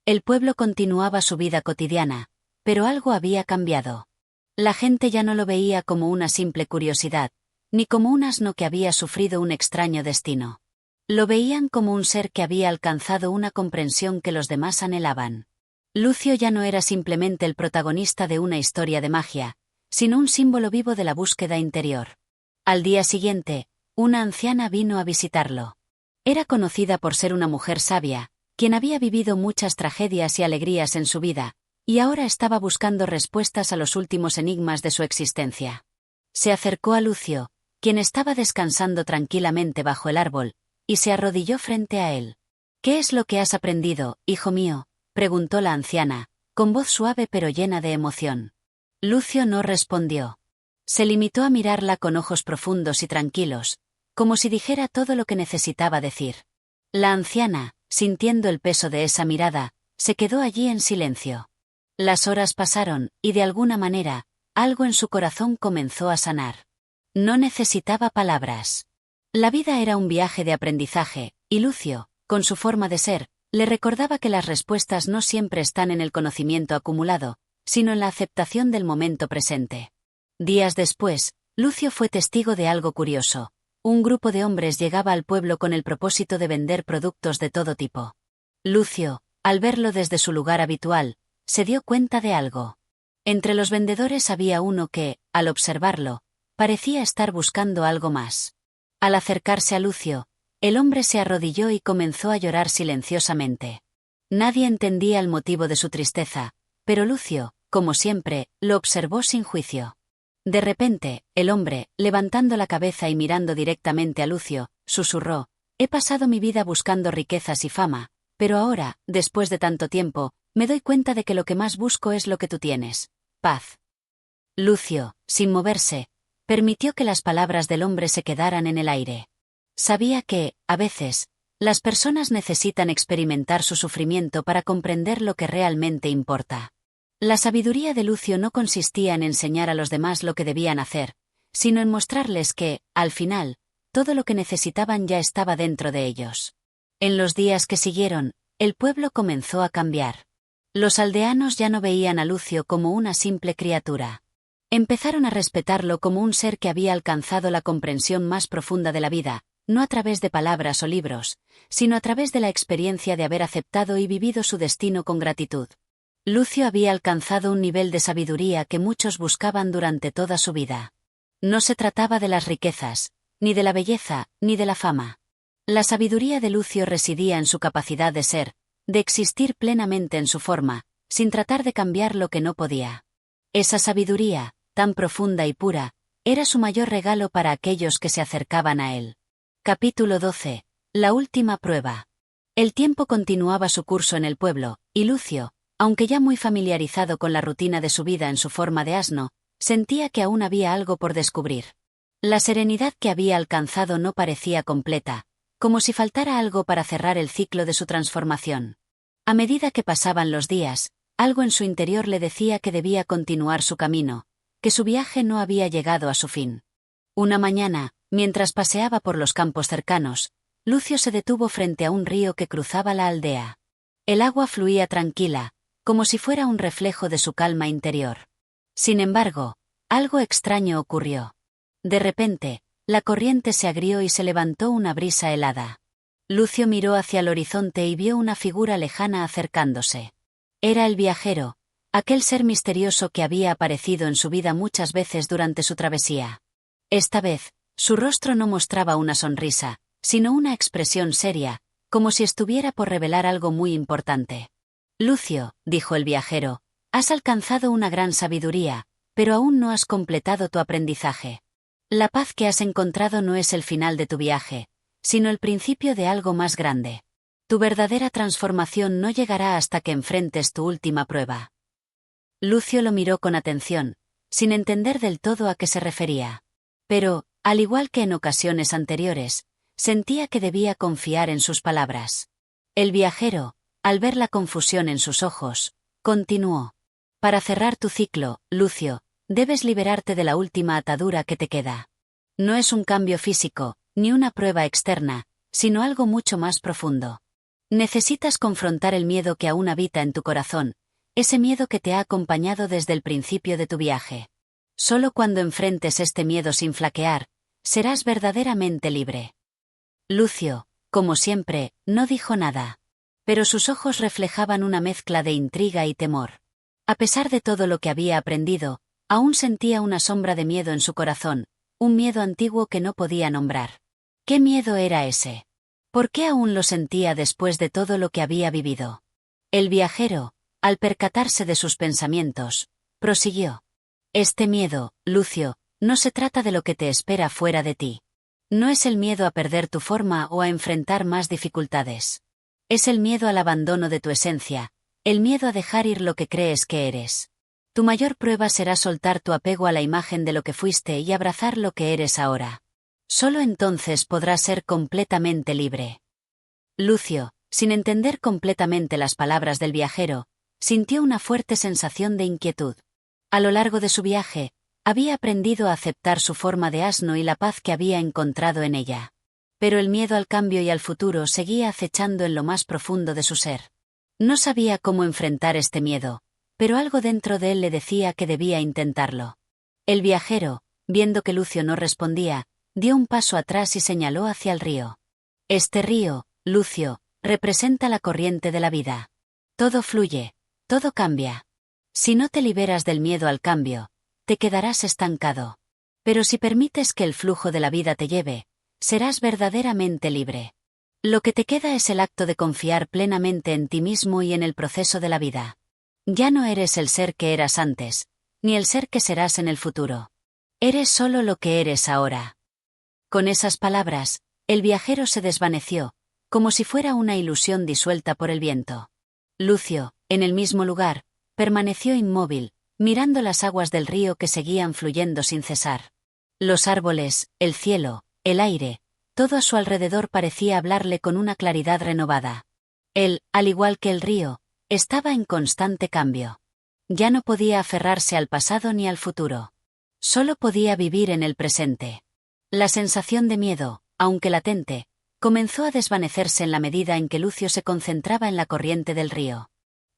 El pueblo continuaba su vida cotidiana, pero algo había cambiado. La gente ya no lo veía como una simple curiosidad, ni como un asno que había sufrido un extraño destino. Lo veían como un ser que había alcanzado una comprensión que los demás anhelaban. Lucio ya no era simplemente el protagonista de una historia de magia, sino un símbolo vivo de la búsqueda interior. Al día siguiente, una anciana vino a visitarlo. Era conocida por ser una mujer sabia, quien había vivido muchas tragedias y alegrías en su vida, y ahora estaba buscando respuestas a los últimos enigmas de su existencia. Se acercó a Lucio, quien estaba descansando tranquilamente bajo el árbol, y se arrodilló frente a él. «¿Qué es lo que has aprendido, hijo mío?», preguntó la anciana, con voz suave pero llena de emoción. Lucio no respondió. Se limitó a mirarla con ojos profundos y tranquilos, como si dijera todo lo que necesitaba decir. La anciana, sintiendo el peso de esa mirada, se quedó allí en silencio. Las horas pasaron, y de alguna manera, algo en su corazón comenzó a sanar. No necesitaba palabras. La vida era un viaje de aprendizaje, y Lucio, con su forma de ser, le recordaba que las respuestas no siempre están en el conocimiento acumulado, sino en la aceptación del momento presente. Días después, Lucio fue testigo de algo curioso. Un grupo de hombres llegaba al pueblo con el propósito de vender productos de todo tipo. Lucio, al verlo desde su lugar habitual, se dio cuenta de algo. Entre los vendedores había uno que, al observarlo, parecía estar buscando algo más. Al acercarse a Lucio, el hombre se arrodilló y comenzó a llorar silenciosamente. Nadie entendía el motivo de su tristeza, pero Lucio, como siempre, lo observó sin juicio. De repente, el hombre, levantando la cabeza y mirando directamente a Lucio, susurró: «He pasado mi vida buscando riquezas y fama, pero ahora, después de tanto tiempo, me doy cuenta de que lo que más busco es lo que tú tienes: paz». Lucio, sin moverse, permitió que las palabras del hombre se quedaran en el aire. Sabía que, a veces, las personas necesitan experimentar su sufrimiento para comprender lo que realmente importa. La sabiduría de Lucio no consistía en enseñar a los demás lo que debían hacer, sino en mostrarles que, al final, todo lo que necesitaban ya estaba dentro de ellos. En los días que siguieron, el pueblo comenzó a cambiar. Los aldeanos ya no veían a Lucio como una simple criatura. Empezaron a respetarlo como un ser que había alcanzado la comprensión más profunda de la vida, no a través de palabras o libros, sino a través de la experiencia de haber aceptado y vivido su destino con gratitud. Lucio había alcanzado un nivel de sabiduría que muchos buscaban durante toda su vida. No se trataba de las riquezas, ni de la belleza, ni de la fama. La sabiduría de Lucio residía en su capacidad de ser, de existir plenamente en su forma, sin tratar de cambiar lo que no podía. Esa sabiduría, tan profunda y pura, era su mayor regalo para aquellos que se acercaban a él. Capítulo 12. La última prueba. El tiempo continuaba su curso en el pueblo, y Lucio, aunque ya muy familiarizado con la rutina de su vida en su forma de asno, sentía que aún había algo por descubrir. La serenidad que había alcanzado no parecía completa, como si faltara algo para cerrar el ciclo de su transformación. A medida que pasaban los días, algo en su interior le decía que debía continuar su camino, que su viaje no había llegado a su fin. Una mañana, mientras paseaba por los campos cercanos, Lucio se detuvo frente a un río que cruzaba la aldea. El agua fluía tranquila, como si fuera un reflejo de su calma interior. Sin embargo, algo extraño ocurrió. De repente, la corriente se agrió y se levantó una brisa helada. Lucio miró hacia el horizonte y vio una figura lejana acercándose. Era el viajero, aquel ser misterioso que había aparecido en su vida muchas veces durante su travesía. Esta vez, su rostro no mostraba una sonrisa, sino una expresión seria, como si estuviera por revelar algo muy importante. «Lucio», dijo el viajero, «has alcanzado una gran sabiduría, pero aún no has completado tu aprendizaje. La paz que has encontrado no es el final de tu viaje, sino el principio de algo más grande. Tu verdadera transformación no llegará hasta que enfrentes tu última prueba». Lucio lo miró con atención, sin entender del todo a qué se refería. Pero, al igual que en ocasiones anteriores, sentía que debía confiar en sus palabras. El viajero, al ver la confusión en sus ojos, continuó: «Para cerrar tu ciclo, Lucio, debes liberarte de la última atadura que te queda. No es un cambio físico, ni una prueba externa, sino algo mucho más profundo. Necesitas confrontar el miedo que aún habita en tu corazón, ese miedo que te ha acompañado desde el principio de tu viaje. Solo cuando enfrentes este miedo sin flaquear, serás verdaderamente libre». Lucio, como siempre, no dijo nada. Pero sus ojos reflejaban una mezcla de intriga y temor. A pesar de todo lo que había aprendido, aún sentía una sombra de miedo en su corazón, un miedo antiguo que no podía nombrar. ¿Qué miedo era ese? ¿Por qué aún lo sentía después de todo lo que había vivido? El viajero, al percatarse de sus pensamientos, prosiguió: «Este miedo, Lucio, no se trata de lo que te espera fuera de ti. No es el miedo a perder tu forma o a enfrentar más dificultades. Es el miedo al abandono de tu esencia, el miedo a dejar ir lo que crees que eres. Tu mayor prueba será soltar tu apego a la imagen de lo que fuiste y abrazar lo que eres ahora. Solo entonces podrás ser completamente libre». Lucio, sin entender completamente las palabras del viajero, sintió una fuerte sensación de inquietud. A lo largo de su viaje, había aprendido a aceptar su forma de asno y la paz que había encontrado en ella. Pero el miedo al cambio y al futuro seguía acechando en lo más profundo de su ser. No sabía cómo enfrentar este miedo, pero algo dentro de él le decía que debía intentarlo. El viajero, viendo que Lucio no respondía, dio un paso atrás y señaló hacia el río. «Este río, Lucio, representa la corriente de la vida. Todo fluye, todo cambia. Si no te liberas del miedo al cambio, te quedarás estancado. Pero si permites que el flujo de la vida te lleve, serás verdaderamente libre. Lo que te queda es el acto de confiar plenamente en ti mismo y en el proceso de la vida. Ya no eres el ser que eras antes, ni el ser que serás en el futuro. Eres solo lo que eres ahora. Con esas palabras, el viajero se desvaneció, como si fuera una ilusión disuelta por el viento. Lucio, en el mismo lugar, permaneció inmóvil, mirando las aguas del río que seguían fluyendo sin cesar. Los árboles, el cielo, el aire, todo a su alrededor parecía hablarle con una claridad renovada. Él, al igual que el río, estaba en constante cambio. Ya no podía aferrarse al pasado ni al futuro. Solo podía vivir en el presente. La sensación de miedo, aunque latente, comenzó a desvanecerse en la medida en que Lucio se concentraba en la corriente del río.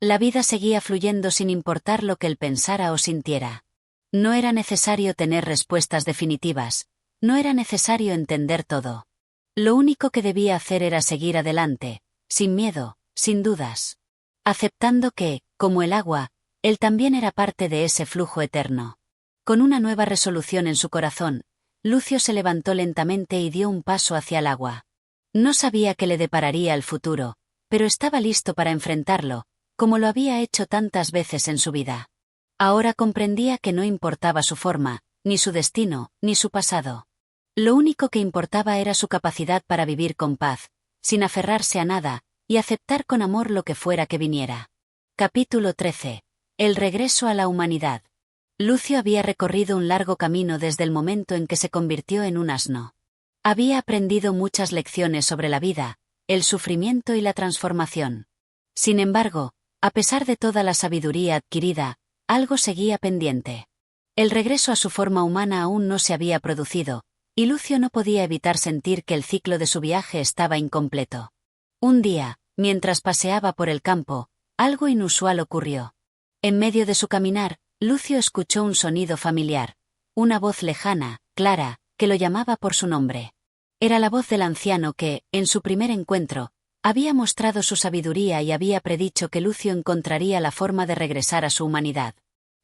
La vida seguía fluyendo sin importar lo que él pensara o sintiera. No era necesario tener respuestas definitivas, no era necesario entender todo. Lo único que debía hacer era seguir adelante, sin miedo, sin dudas. Aceptando que, como el agua, él también era parte de ese flujo eterno. Con una nueva resolución en su corazón, Lucio se levantó lentamente y dio un paso hacia el agua. No sabía qué le depararía el futuro, pero estaba listo para enfrentarlo, como lo había hecho tantas veces en su vida. Ahora comprendía que no importaba su forma, ni su destino, ni su pasado. Lo único que importaba era su capacidad para vivir con paz, sin aferrarse a nada, y aceptar con amor lo que fuera que viniera. Capítulo 13. El regreso a la humanidad. Lucio había recorrido un largo camino desde el momento en que se convirtió en un asno. Había aprendido muchas lecciones sobre la vida, el sufrimiento y la transformación. Sin embargo, a pesar de toda la sabiduría adquirida, algo seguía pendiente. El regreso a su forma humana aún no se había producido, y Lucio no podía evitar sentir que el ciclo de su viaje estaba incompleto. Un día, mientras paseaba por el campo, algo inusual ocurrió. En medio de su caminar, Lucio escuchó un sonido familiar, una voz lejana, clara, que lo llamaba por su nombre. Era la voz del anciano que, en su primer encuentro, había mostrado su sabiduría y había predicho que Lucio encontraría la forma de regresar a su humanidad.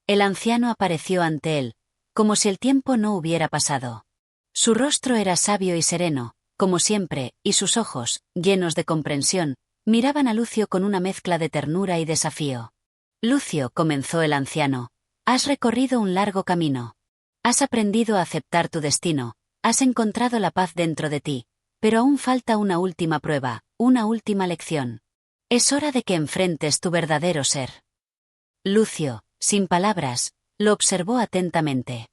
El anciano apareció ante él, como si el tiempo no hubiera pasado. Su rostro era sabio y sereno, como siempre, y sus ojos, llenos de comprensión, miraban a Lucio con una mezcla de ternura y desafío. Lucio, comenzó el anciano, has recorrido un largo camino. Has aprendido a aceptar tu destino, has encontrado la paz dentro de ti, pero aún falta una última prueba, una última lección. Es hora de que enfrentes tu verdadero ser. Lucio, sin palabras, lo observó atentamente.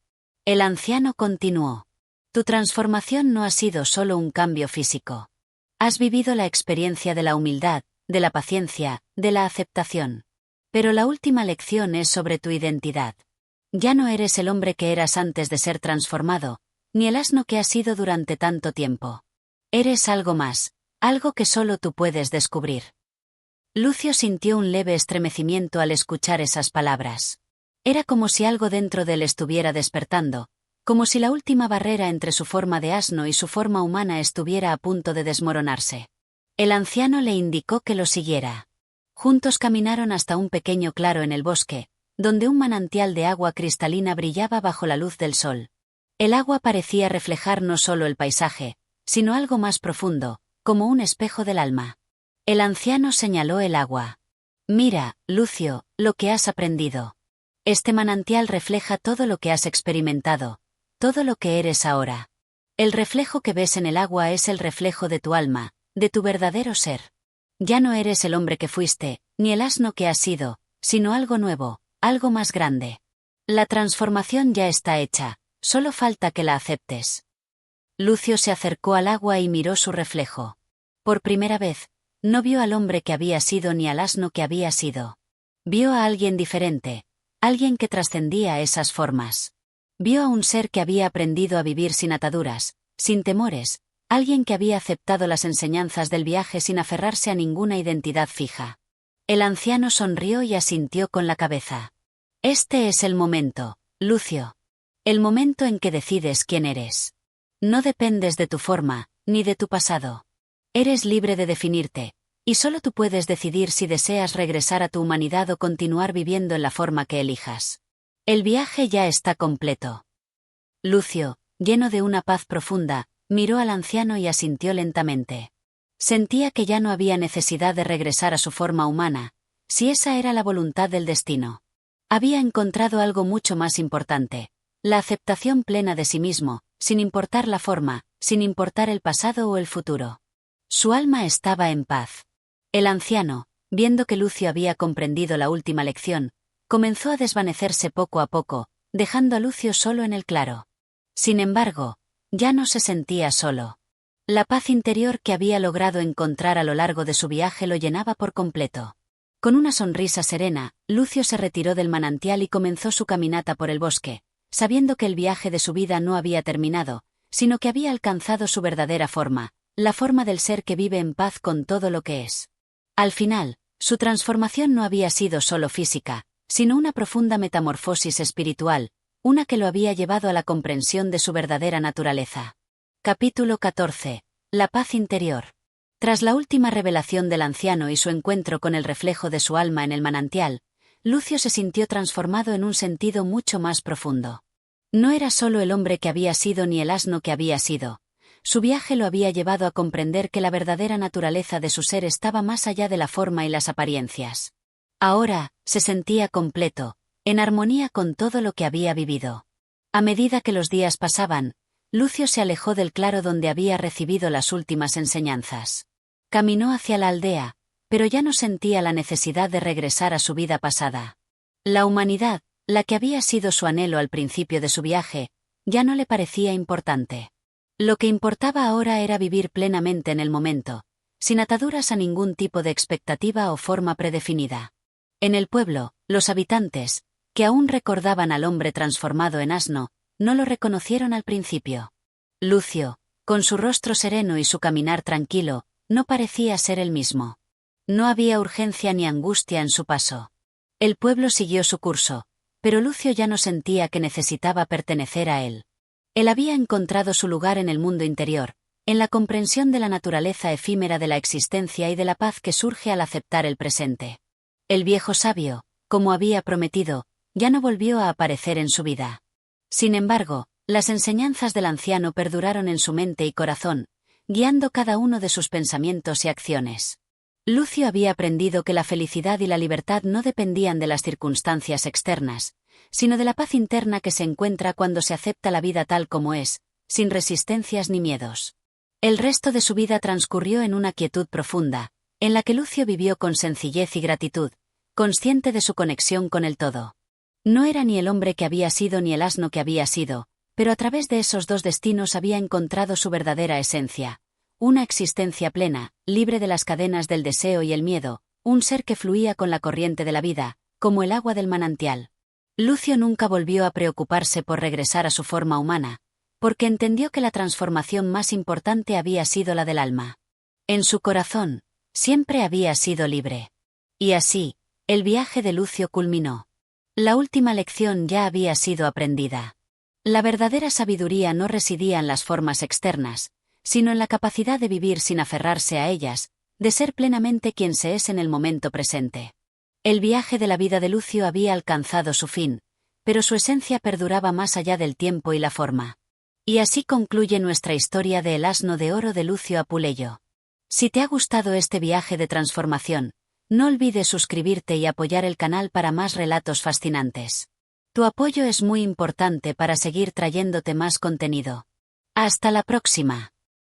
El anciano continuó. Tu transformación no ha sido solo un cambio físico. Has vivido la experiencia de la humildad, de la paciencia, de la aceptación. Pero la última lección es sobre tu identidad. Ya no eres el hombre que eras antes de ser transformado, ni el asno que has sido durante tanto tiempo. Eres algo más, algo que solo tú puedes descubrir. Lucio sintió un leve estremecimiento al escuchar esas palabras. Era como si algo dentro de él estuviera despertando, como si la última barrera entre su forma de asno y su forma humana estuviera a punto de desmoronarse. El anciano le indicó que lo siguiera. Juntos caminaron hasta un pequeño claro en el bosque, donde un manantial de agua cristalina brillaba bajo la luz del sol. El agua parecía reflejar no solo el paisaje, sino algo más profundo, como un espejo del alma. El anciano señaló el agua. Mira, Lucio, lo que has aprendido. Este manantial refleja todo lo que has experimentado, todo lo que eres ahora. El reflejo que ves en el agua es el reflejo de tu alma, de tu verdadero ser. Ya no eres el hombre que fuiste, ni el asno que has sido, sino algo nuevo, algo más grande. La transformación ya está hecha, solo falta que la aceptes. Lucio se acercó al agua y miró su reflejo. Por primera vez, no vio al hombre que había sido ni al asno que había sido. Vio a alguien diferente, alguien que trascendía esas formas. Vio a un ser que había aprendido a vivir sin ataduras, sin temores, alguien que había aceptado las enseñanzas del viaje sin aferrarse a ninguna identidad fija. El anciano sonrió y asintió con la cabeza. Este es el momento, Lucio. El momento en que decides quién eres. No dependes de tu forma, ni de tu pasado. Eres libre de definirte, Y solo tú puedes decidir si deseas regresar a tu humanidad o continuar viviendo en la forma que elijas. El viaje ya está completo. Lucio, lleno de una paz profunda, miró al anciano y asintió lentamente. Sentía que ya no había necesidad de regresar a su forma humana, si esa era la voluntad del destino. Había encontrado algo mucho más importante, la aceptación plena de sí mismo, sin importar la forma, sin importar el pasado o el futuro. Su alma estaba en paz. El anciano, viendo que Lucio había comprendido la última lección, comenzó a desvanecerse poco a poco, dejando a Lucio solo en el claro. Sin embargo, ya no se sentía solo. La paz interior que había logrado encontrar a lo largo de su viaje lo llenaba por completo. Con una sonrisa serena, Lucio se retiró del manantial y comenzó su caminata por el bosque, sabiendo que el viaje de su vida no había terminado, sino que había alcanzado su verdadera forma, la forma del ser que vive en paz con todo lo que es. Al final, su transformación no había sido solo física, sino una profunda metamorfosis espiritual, una que lo había llevado a la comprensión de su verdadera naturaleza. Capítulo 14. La paz interior. Tras la última revelación del anciano y su encuentro con el reflejo de su alma en el manantial, Lucio se sintió transformado en un sentido mucho más profundo. No era solo el hombre que había sido ni el asno que había sido. Su viaje lo había llevado a comprender que la verdadera naturaleza de su ser estaba más allá de la forma y las apariencias. Ahora, se sentía completo, en armonía con todo lo que había vivido. A medida que los días pasaban, Lucio se alejó del claro donde había recibido las últimas enseñanzas. Caminó hacia la aldea, pero ya no sentía la necesidad de regresar a su vida pasada. La humanidad, la que había sido su anhelo al principio de su viaje, ya no le parecía importante. Lo que importaba ahora era vivir plenamente en el momento, sin ataduras a ningún tipo de expectativa o forma predefinida. En el pueblo, los habitantes, que aún recordaban al hombre transformado en asno, no lo reconocieron al principio. Lucio, con su rostro sereno y su caminar tranquilo, no parecía ser el mismo. No había urgencia ni angustia en su paso. El pueblo siguió su curso, pero Lucio ya no sentía que necesitaba pertenecer a él. Él había encontrado su lugar en el mundo interior, en la comprensión de la naturaleza efímera de la existencia y de la paz que surge al aceptar el presente. El viejo sabio, como había prometido, ya no volvió a aparecer en su vida. Sin embargo, las enseñanzas del anciano perduraron en su mente y corazón, guiando cada uno de sus pensamientos y acciones. Lucio había aprendido que la felicidad y la libertad no dependían de las circunstancias externas, sino de la paz interna que se encuentra cuando se acepta la vida tal como es, sin resistencias ni miedos. El resto de su vida transcurrió en una quietud profunda, en la que Lucio vivió con sencillez y gratitud, consciente de su conexión con el todo. No era ni el hombre que había sido ni el asno que había sido, pero a través de esos dos destinos había encontrado su verdadera esencia, una existencia plena, libre de las cadenas del deseo y el miedo, un ser que fluía con la corriente de la vida, como el agua del manantial. Lucio nunca volvió a preocuparse por regresar a su forma humana, porque entendió que la transformación más importante había sido la del alma. En su corazón, siempre había sido libre. Y así, el viaje de Lucio culminó. La última lección ya había sido aprendida. La verdadera sabiduría no residía en las formas externas, sino en la capacidad de vivir sin aferrarse a ellas, de ser plenamente quien se es en el momento presente. El viaje de la vida de Lucio había alcanzado su fin, pero su esencia perduraba más allá del tiempo y la forma. Y así concluye nuestra historia de El asno de oro de Lucio Apuleyo. Si te ha gustado este viaje de transformación, no olvides suscribirte y apoyar el canal para más relatos fascinantes. Tu apoyo es muy importante para seguir trayéndote más contenido. Hasta la próxima.